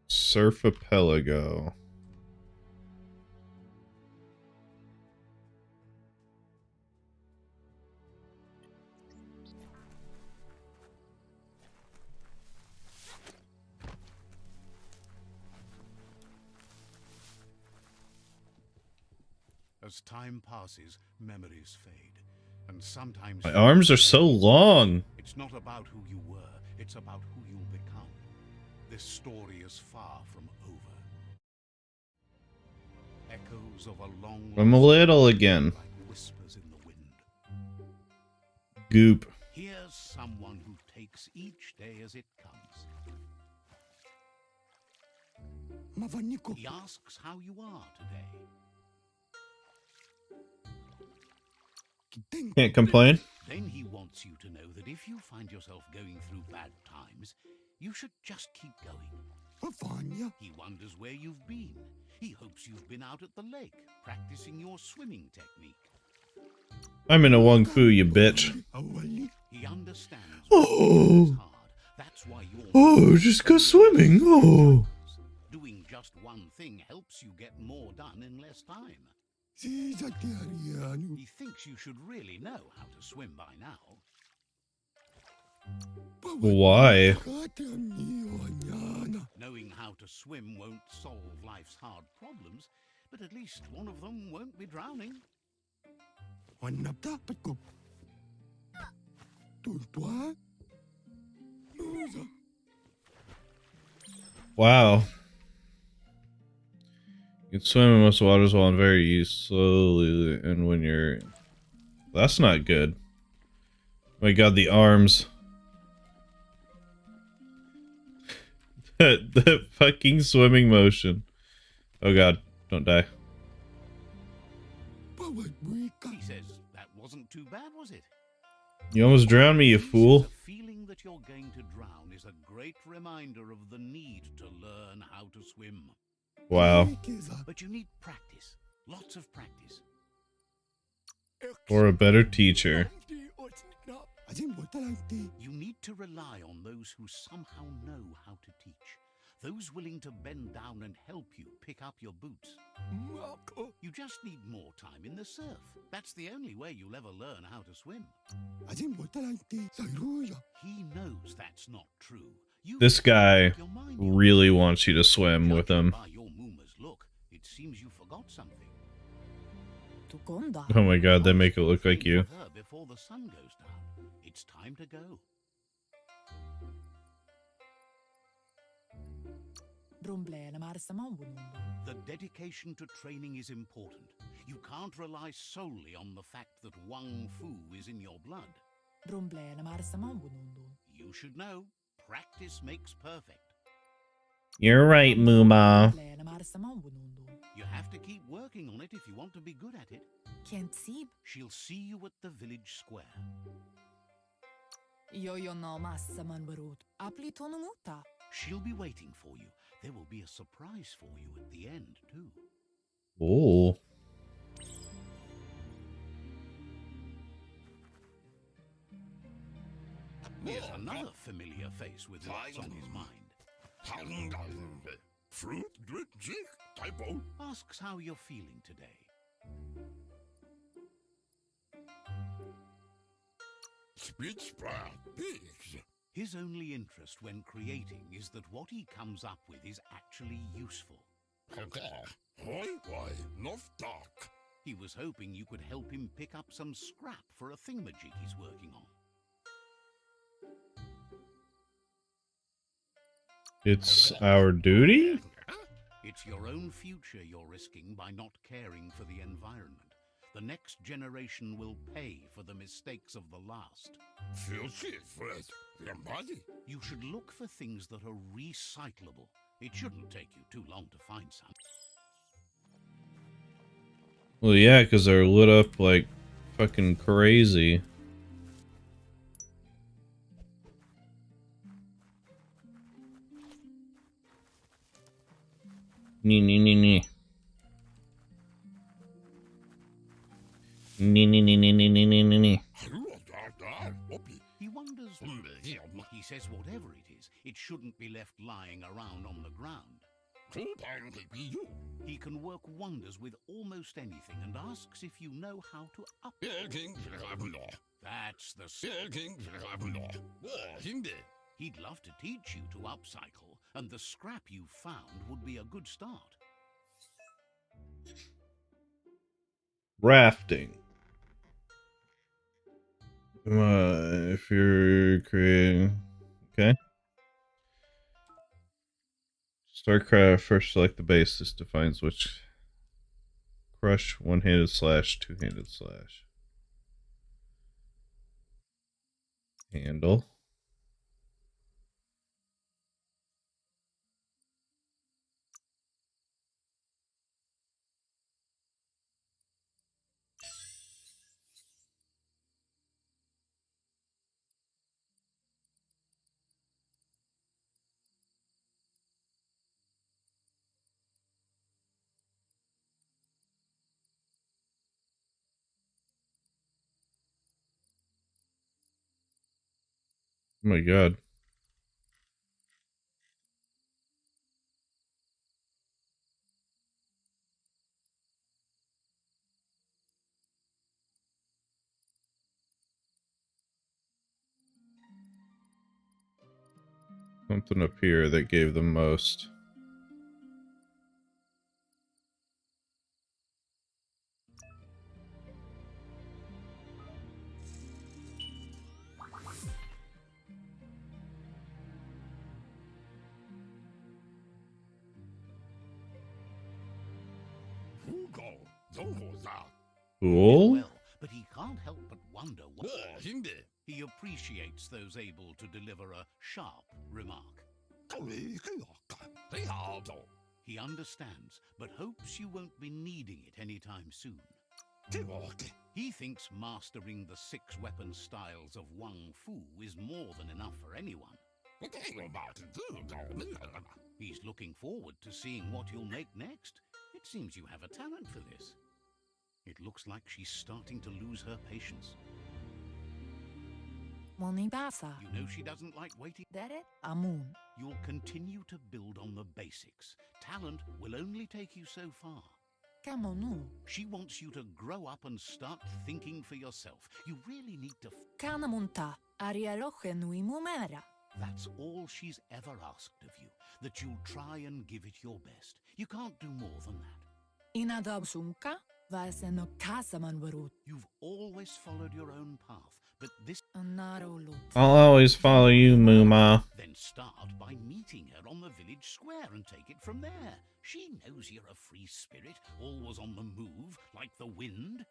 Surfapelago. As time passes, memories fade. And sometimes My arms are so long. it's not about who you were, it's about who you'll become. This story is far from over. Echoes of a long I'm a little again. like whispers in the wind. Goop. Here's someone who takes each day as it comes. He asks how you are today. Can't complain. Then he wants you to know that if you find yourself going through bad times, you should just keep going. He wonders where you've been. He hopes you've been out at the lake, practicing your swimming technique. I'm in a Wong Fu, you bitch. He understands Oh. it's hard. That's why you're Oh, just go swimming. Oh. doing just one thing helps you get more done in less time. Si Jatiarianu. He thinks you should really know how to swim by now. Why? Knowing how to swim won't solve life's hard problems, but at least one of them won't be drowning. Wow. You can swim in most waters while in very easy, slowly, and when you're... That's not good. Oh my god, the arms. The fucking swimming motion. Oh god, don't die. He says that wasn't too bad, was it? You almost drowned me, you He says fool. the feeling that you're going to drown is a great reminder of the need to learn how to swim. Wow. But you need practice. Lots of practice. Or a better teacher. You need to rely on those who somehow know how to teach. Those willing to bend down and help you pick up your boots. You just need more time in the surf. That's the only way you'll ever learn how to swim. He knows that's not true. You This guy make your mind up. really wants you to swim with Judging him. by your Mooma's look, it seems you forgot something. Oh my god, they make it look like you. With her before the sun goes down. It's time to go. The dedication to training is important. You can't rely solely on the fact that Wang Fu is in your blood. You should know, practice makes perfect. You're right, Muma. You have to keep working on it if you want to be good at it. She'll see you at the village square. She'll be waiting for you. There will be a surprise for you at the end, too. Oh. Here's another familiar face with lots on his mind. Fruit drip jig typo. Asks how you're feeling today. Speech bar pigs. His only interest when creating is that what he comes up with is actually useful. Hoi why not dark. He was hoping you could help him pick up some scrap for a thingamajig he's working on. It's our duty? It's your own future you're risking by not caring for the environment. The next generation will pay for the mistakes of the last. Filthy Fred. Your body. You should look for things that are recyclable. It shouldn't take you too long to find some. Well, yeah, because they're lit up like fucking crazy. Nee, nee, nee, nee. Nee, nee, nee, nee, nee, nee, nee, nee, nee. He wonders. He says whatever it is, it shouldn't be left lying around on the ground. He can work wonders with almost anything and asks if you know how to up. That's the He'd love to teach you to upcycle, and the scrap you found would be a good start. Rafting. If you're creating... Okay. StarCraft, first select the base. This defines which... Crush, one-handed slash, two-handed slash. Handle. Oh my god. Something up here that gave them most. Cool. Well, but he can't help but wonder why. He appreciates those able to deliver a sharp remark. He understands, but hopes you won't be needing it anytime soon. He thinks mastering the 6 weapon styles of Wang Fu is more than enough for anyone. He's looking forward to seeing what you'll make next. It seems you have a talent for this. It looks like she's starting to lose her patience. Monibasa. You know she doesn't like waiting. Dere Amun. You'll continue to build on the basics. Talent will only take you so far. Kamonu. She wants you to grow up and start thinking for yourself. You really need to... Kanamunta. Ariaroche nui mumera. That's all she's ever asked of you. That you'll try and give it your best. You can't do more than that. Inadabsunka. Vaseno kasaman warut. You've always followed your own path. But this... Anarolut. I'll always follow you, Muma. Then start by meeting her on the village square and take it from there. She knows you're a free spirit, always on the move, like the wind.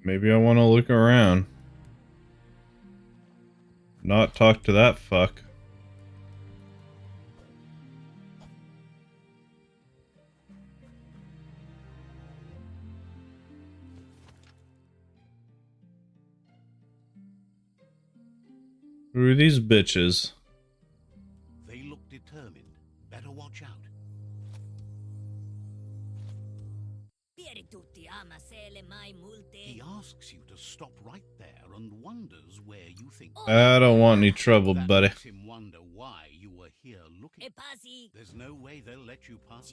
Maybe I want to look around. Not talk to that fuck. Who are these bitches? They look determined. Better watch out. He asks you to stop right there and wonders where you think... I don't want any trouble, That buddy. makes him wonder why you were here looking. There's no way they'll let you pass.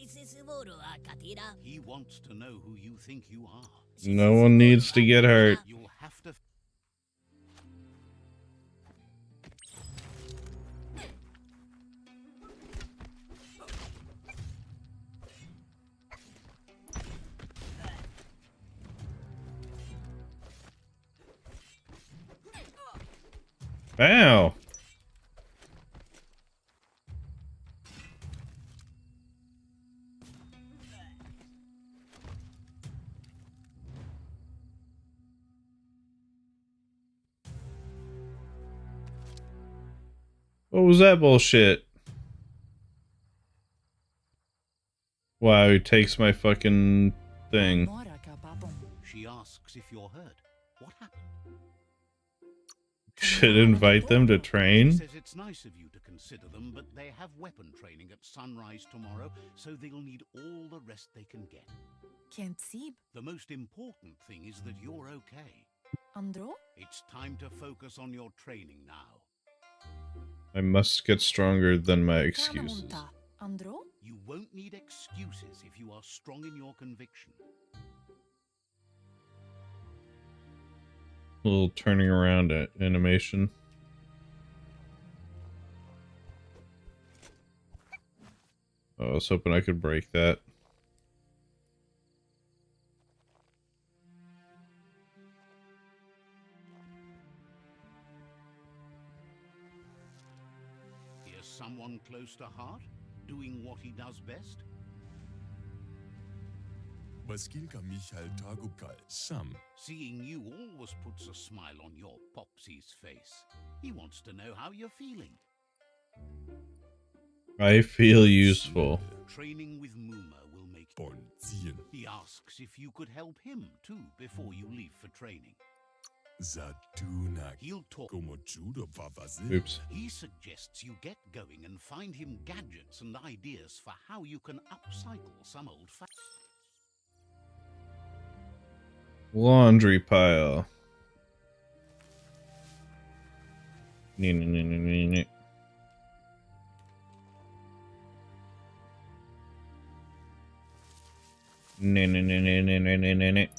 He wants to know who you think you are. No one needs to get hurt. You'll have to... Ow. What was that bullshit? Wow, he takes my fucking thing. Mora kapapon. She asks if you're hurt. What happened? Should invite them to She train? says it's nice of you to consider them, but they have weapon training at sunrise tomorrow, so they'll need all the rest they can get. Kentsib. The most important thing is that you're okay. Andro. It's time to focus on your training now. I must get stronger than my excuses. Kanamunta. Andro. You won't need excuses if you are strong in your conviction. Little turning around animation. Oh, I was hoping I could break that. Here's someone close to heart, doing what he does best. Baskilka Michael Tagukal. Sam. Seeing you always puts a smile on your Popsy's face. He wants to know how you're feeling. I feel useful. Training with Muma will make... Bonzien. He asks if you could help him too before you leave for training. Zatuna. He'll talk. Como judo vavazi. Oops. He suggests you get going and find him gadgets and ideas for how you can upcycle some old Laundry pile. Nee, nee, nee, nee, nee, nee. Nee, nee, nee, nee, nee, nee, nee, nee, nee.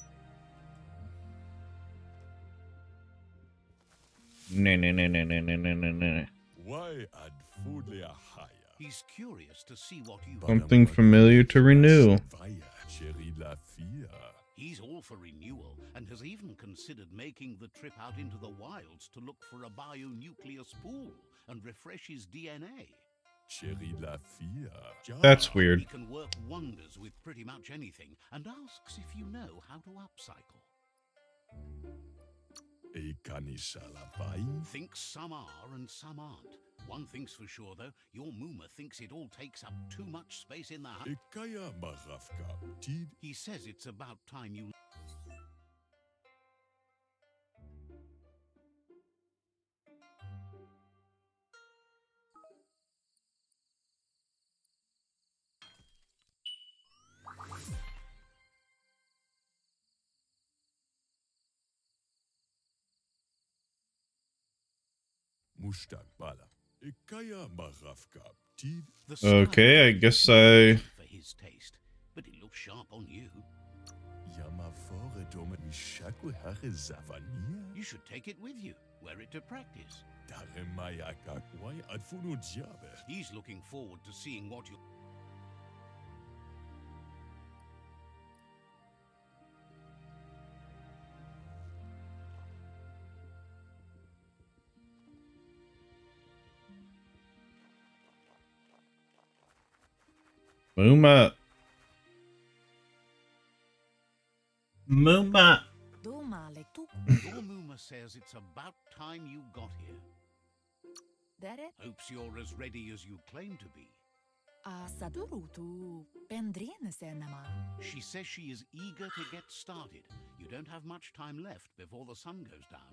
Nee, nee, nee, nee, nee, nee, nee, nee, nee. Why add food layer higher? He's curious to see what you... Something familiar to renew. Cherry la fia. He's all for renewal and has even considered making the trip out into the wilds to look for a bionuclear spool and refresh his DNA. Cherry la fia. That's weird. He can work wonders with pretty much anything and asks if you know how to upcycle. E canisalabai. Thinks some are and some aren't. One thing's for sure, though, your Mooma thinks it all takes up too much space in the hut. E kaya marafka. Tid. He says it's about time you... Mustak bala. E kaya marafka. Tid. The Okay, I guess I... for his taste, but it looks sharp on you. Yama fore dome mishaku hare zavania. You should take it with you, wear it to practice. Dare maya kakwai adfuno diabe. He's looking forward to seeing what you... Mooma. Mooma. Doma lektuk. Your Mooma says it's about time you got here. Dere. Hopes you're as ready as you claim to be. A sadurutu. Pendrine senema. She says she is eager to get started. You don't have much time left before the sun goes down.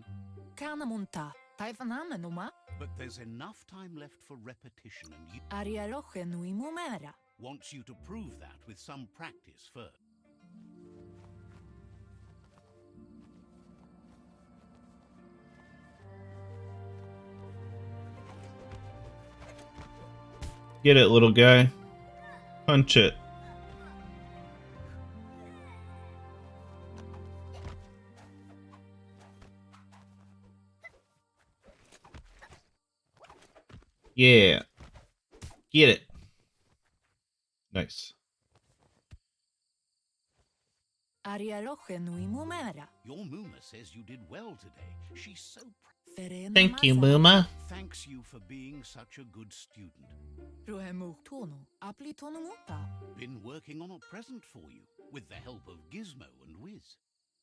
Kanamunta. Taifanamenuma. But there's enough time left for repetition, and you Ariaroche nui mumera. wants you to prove that with some practice first. Get it, little guy. Punch it. Yeah. Get it. Nice. Ariaroche nui mumera. Your Mooma says you did well today. She's so Thank you, Mooma. thanks you for being such a good student. Ruhemuktono. Aplitono muta. Been working on a present for you, with the help of Gizmo and Wiz.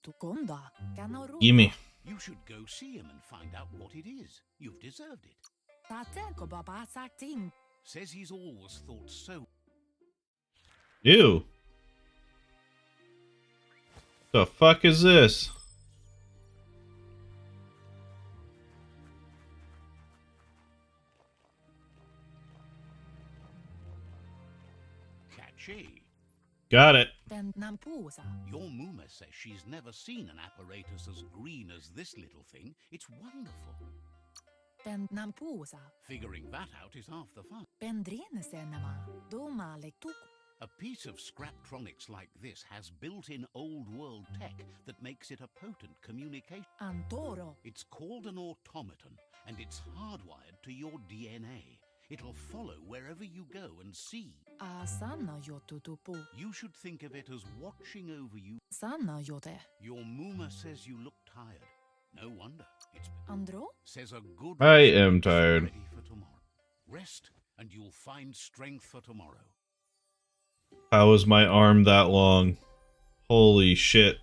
Tukonda. Kanaru. Gimme. You should go see him and find out what it is. You've deserved it. Tateko baba sakting. Says he's always thought so. Ew. The fuck is this? Catchy. Got it. Ben nampusa. Your Mooma says she's never seen an apparatus as green as this little thing. It's wonderful. Ben nampusa. Figuring that out is half the fun. Pendrine senema. Doma lektuk. A piece of Scraptronics like this has built-in old-world tech that makes it a potent communication. Antoro. It's called an automaton, and it's hardwired to your DNA. It'll follow wherever you go and see. Asana yotutupu. You should think of it as watching over you. Sana yote. Your Mooma says you look tired. No wonder. It's Andro? says a good I rest am is tired. ready for tomorrow. Rest, and you'll find strength for tomorrow. How is my arm that long? Holy shit.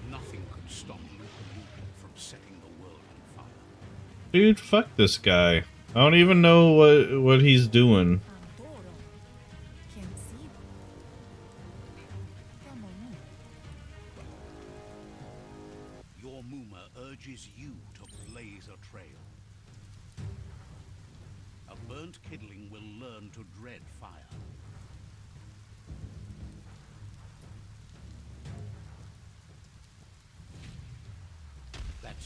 Nothing could stop Luka from setting the world on fire. Dude, fuck this guy. I don't even know what he's doing. Antoro. Can't see. Come on. Your Mooma urges you to blaze a trail. A burnt kidling will learn to dread fire.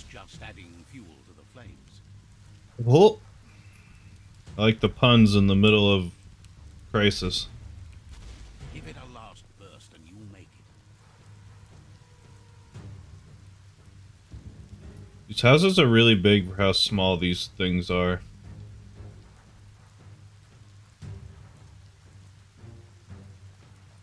just adding fuel to the flames. Whoa. I like the puns in the middle of Crisis. Give it a last burst and you'll make it. These houses are really big for how small these things are.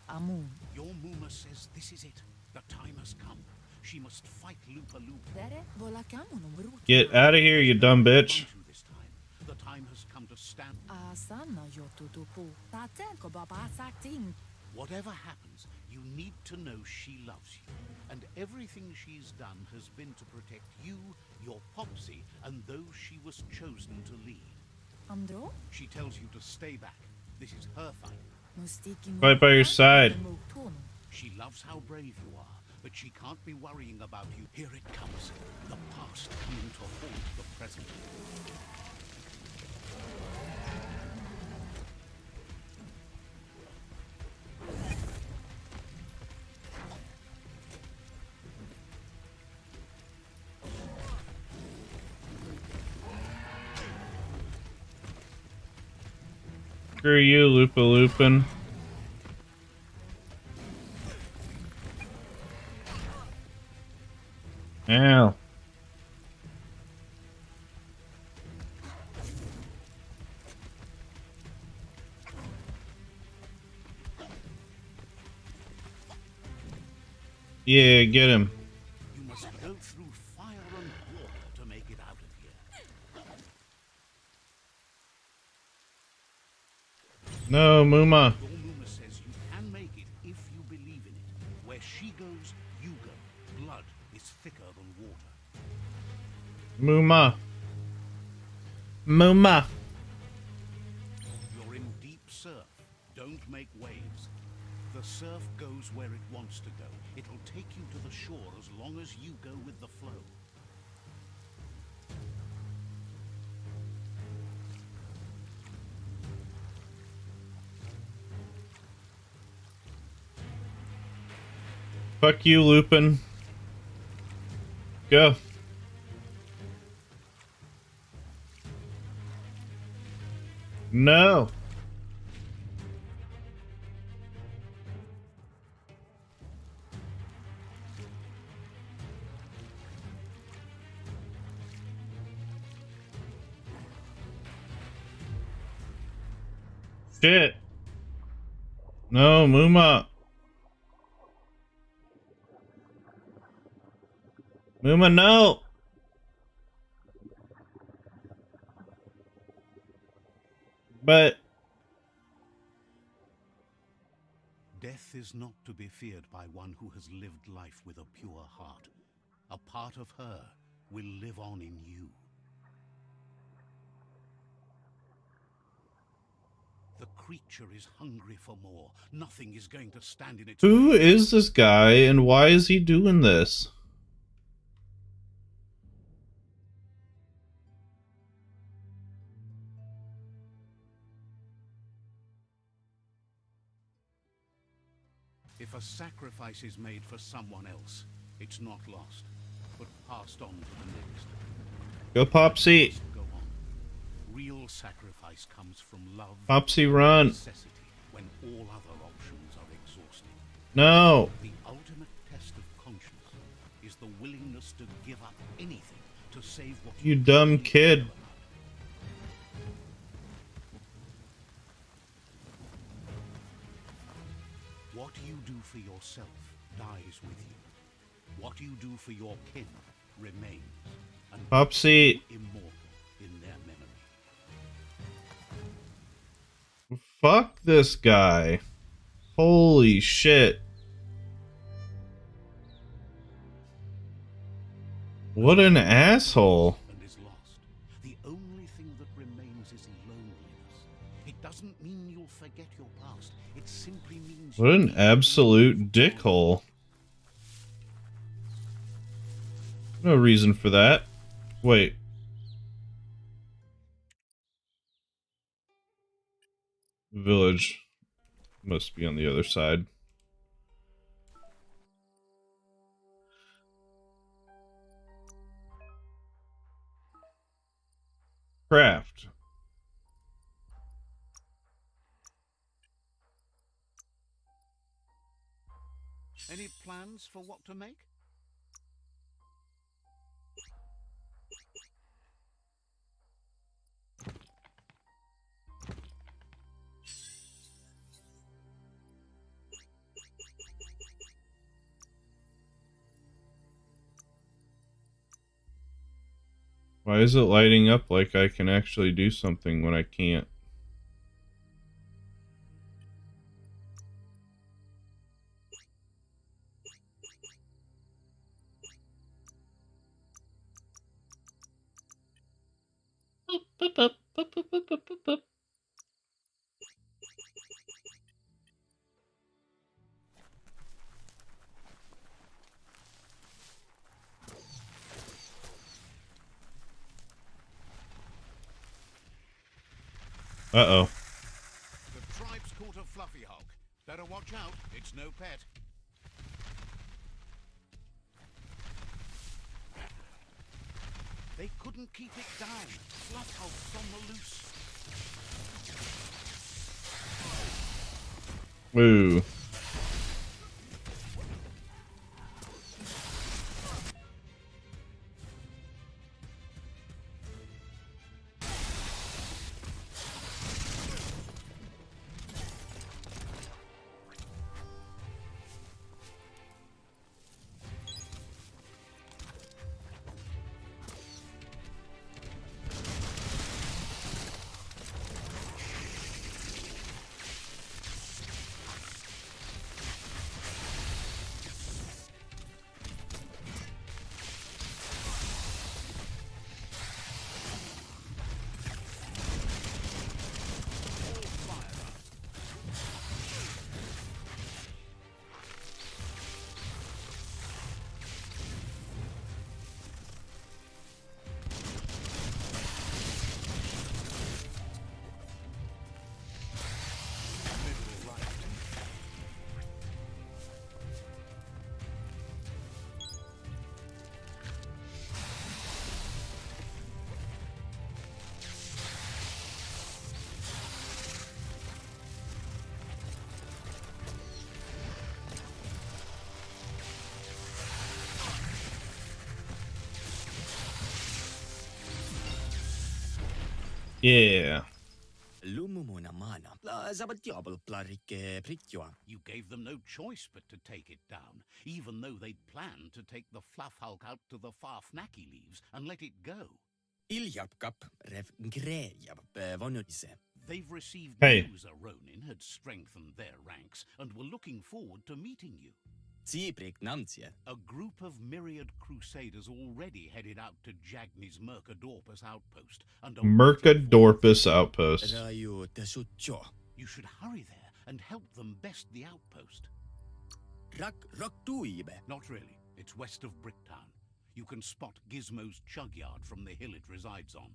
Amun. Your Muma says this is it. The time has come. She must fight Lupa Lupa. Dere volakamu no brut. Get out of here, you dumb bitch. Want to this time. The time has come to stand. Asana yo tutupu. Taten ko baba sating. Whatever happens, you need to know she loves you. And everything she's done has been to protect you, your Popsy, and those she was chosen to lead. Andro? She tells you to stay back. This is her fight. Mustiki Right by your side. She loves how brave you are, but she can't be worrying about you. Here it comes. The past coming to haunt the present. Screw you, Lupa Lupin. Ow. Yeah, get him. You must go through fire and water to make it out of here. No, Muma. Your Muma says you can make it if you believe in it. Where she goes, you go. Blood is thicker than water. Muma. Muma. You're in deep surf. Don't make waves. The surf goes where it wants to go. It'll take you to the shore as long as you go with the flow. Fuck you, Lupin. Go. No. Shit. No, Muma. Muma, no. But Death is not to be feared by one who has lived life with a pure heart. A part of her will live on in you. The creature is hungry for more. Nothing is going to stand in its who way. is this guy and why is he doing this? If a sacrifice is made for someone else, it's not lost, but passed on to the next. Go, Popsy. Must go on. Real sacrifice comes from love Popsy, and run. necessity when all other options are exhausted. No. The ultimate test of conscience is the willingness to give up anything to save what You dumb truly kid. care about. What you do for yourself dies with you. What you do for your kin remains and Popsy. immortal in their memory. Fuck this guy. Holy shit. What an asshole. And is lost. The only thing that remains is loneliness. It doesn't mean you'll forget your past. It simply means What an absolute dickhole. No reason for that. Wait. Village must be on the other side. Craft. Any plans for what to make? Why is it lighting up like I can actually do something when I can't? Boop, boop, boop, boop, boop, boop, boop, boop, boop. Uh-oh. The tribe's caught a fluffy hog. Better watch out, it's no pet. They couldn't keep it down. Fluff hogs on the loose. Woo. Yeah. You gave them no choice but to take it down, even though they'd planned to take the fluff hulk out to the Farfnaki leaves and let it go. They've received Hey. news a Ronin had strengthened their ranks and were looking forward to meeting you. A group of myriad crusaders already headed out to Jagni's Mercadorpus outpost and are waiting Mercadorpus outpost. You should hurry there and help them best the outpost. Not really. It's west of Bricktown. You can spot Gizmo's chug yard from the hill it resides on.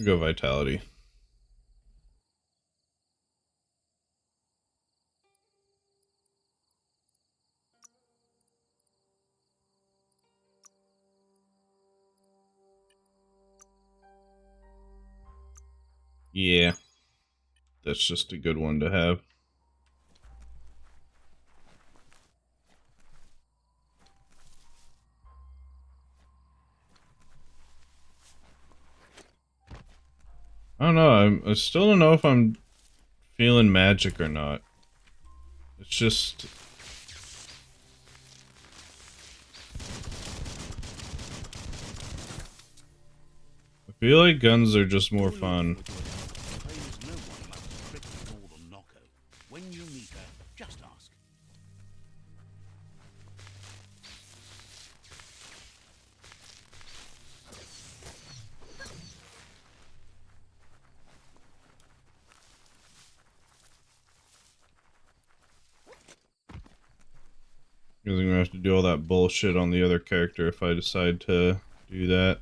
Go vitality. Yeah. That's just a good one to have. I don't know. I still don't know if I'm feeling magic or not. It's just... I feel like guns are just more fun. Claims no one likes strictly more than Noko. When you meet her, just ask. Because I'm gonna have to do all that bullshit on the other character if I decide to do that.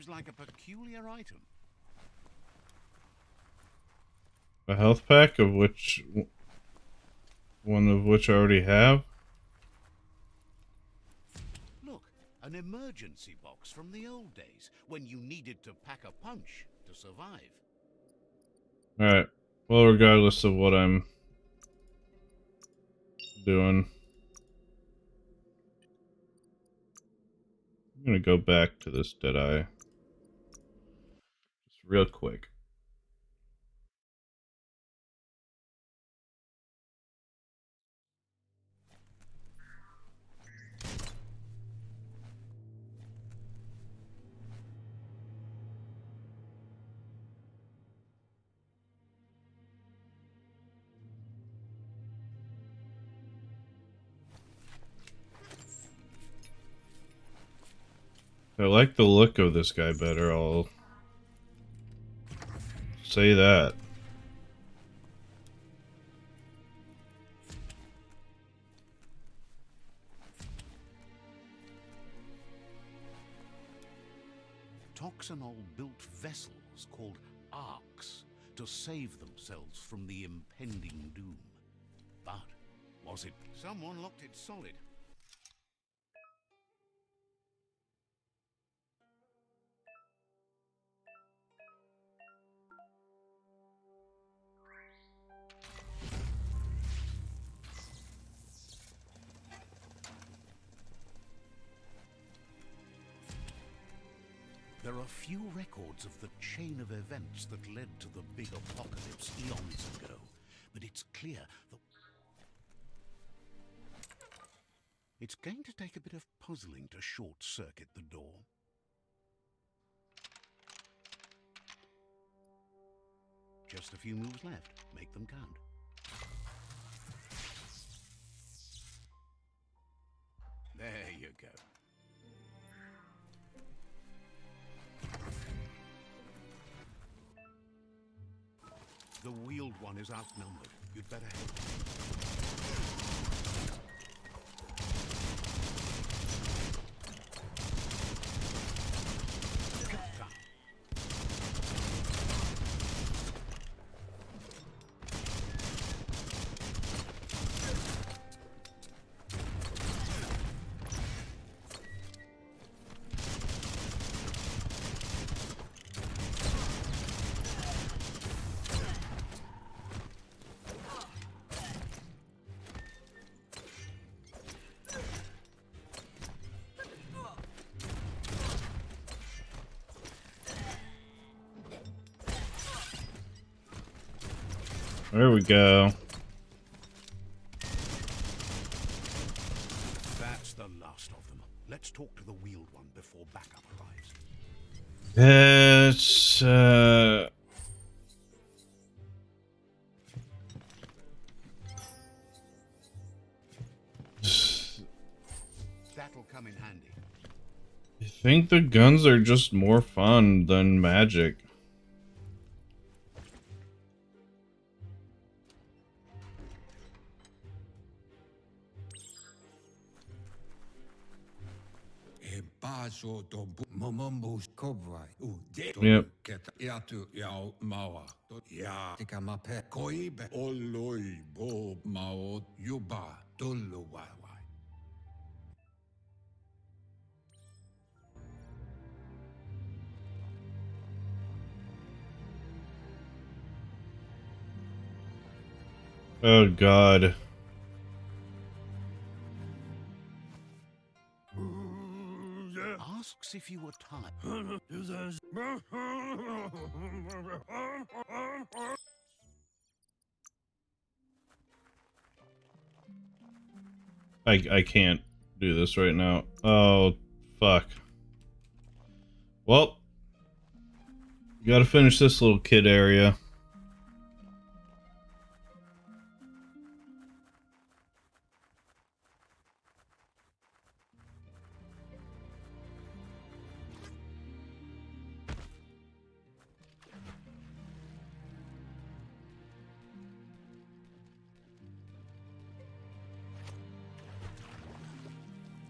Seems like a peculiar item. A health pack of which one of which I already have. Look, an emergency box from the old days when you needed to pack a punch to survive. All right. Well, regardless of what I'm doing, I'm gonna go back to this Deadeye just real quick. I like the look of this guy better, I'll say that. Toxanol built vessels called arks to save themselves from the impending doom. But was it? Someone locked it solid. There are few records of the chain of events that led to the big apocalypse eons ago, but it's clear that it's going to take a bit of puzzling to short-circuit the door. Just a few moves left. Make them count. There you go. The wheeled one is outnumbered. You'd better help. There we go. That's the last of them. Let's talk to the wheeled one before backup arrives. It's That'll come in handy. I think the guns are just more fun than magic. Baso dombu momomos kobrai u de Yep. keta iatu yao mawa ya tika mape koibe oloi bo mao yuba dulu wai. Oh God. Asks if you were tired. I can't do this right now. Oh, fuck. Well, gotta finish this little kid area.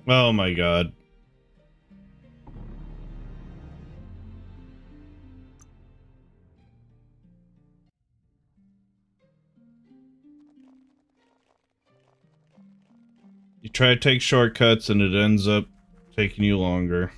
Oh my God. You try to take shortcuts and it ends up taking you longer.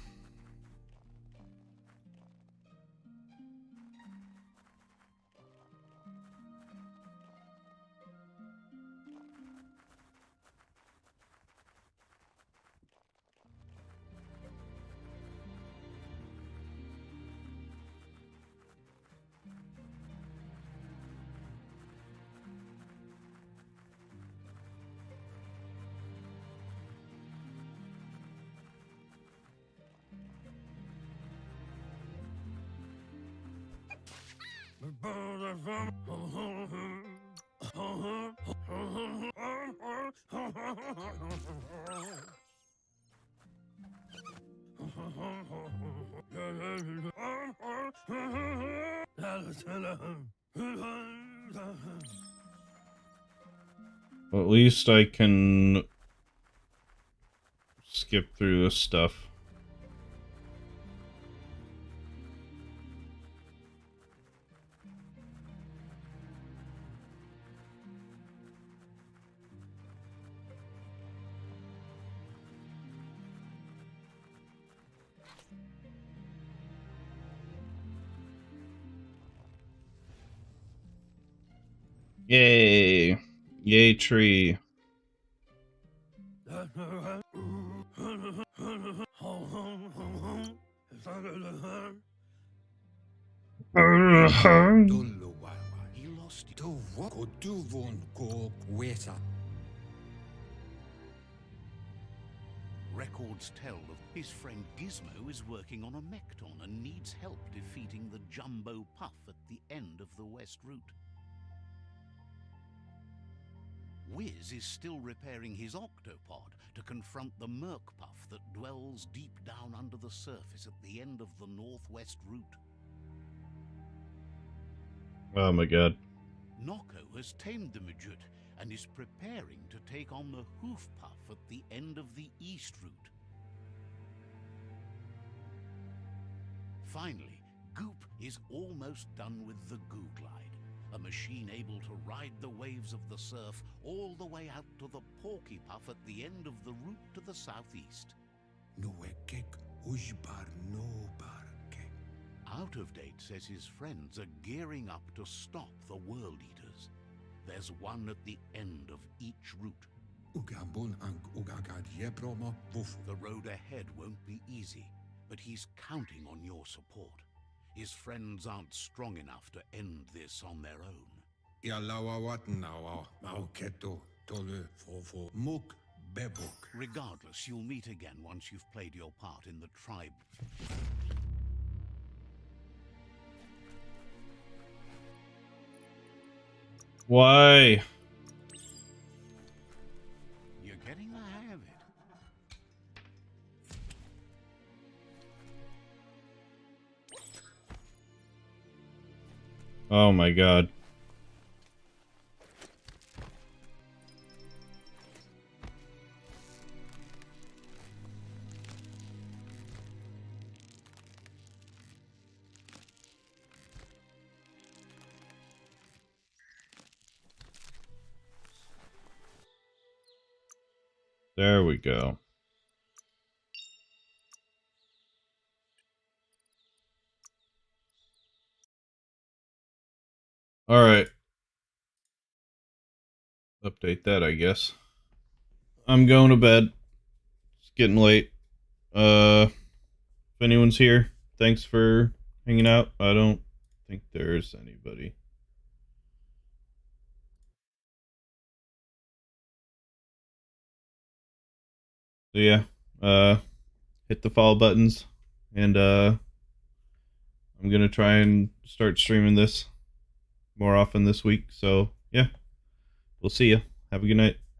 Well, at least I can skip through this stuff. Yay! Yay tree. He lost it. To what? Kotuvon ko weta. Records tell of his friend Gizmo is working on a Mekton and needs help defeating the Jumbo Puff at the end of the West Route. Wiz is still repairing his octopod to confront the Merkpuff that dwells deep down under the surface at the end of the Northwest Route. Oh my god. Nocco has tamed the Midget and is preparing to take on the Hoof Puff at the end of the East Route. Finally, Goop is almost done with the Goo Glide, a machine able to ride the waves of the surf all the way out to the Porky Puff at the end of the route to the southeast. Out of Date says his friends are gearing up to stop the World Eaters. There's one at the end of each route. The road ahead won't be easy, but he's counting on your support. His friends aren't strong enough to end this on their own. Regardless, you'll meet again once you've played your part in the tribe. Why? You're getting the hang of it. Oh my god. There we go. All right. Update that, I guess. I'm going to bed. It's getting late. If anyone's here, thanks for hanging out. I don't think there's anybody. So yeah, hit the follow buttons, and I'm gonna try and start streaming this more often this week. So yeah, we'll see ya. Have a good night.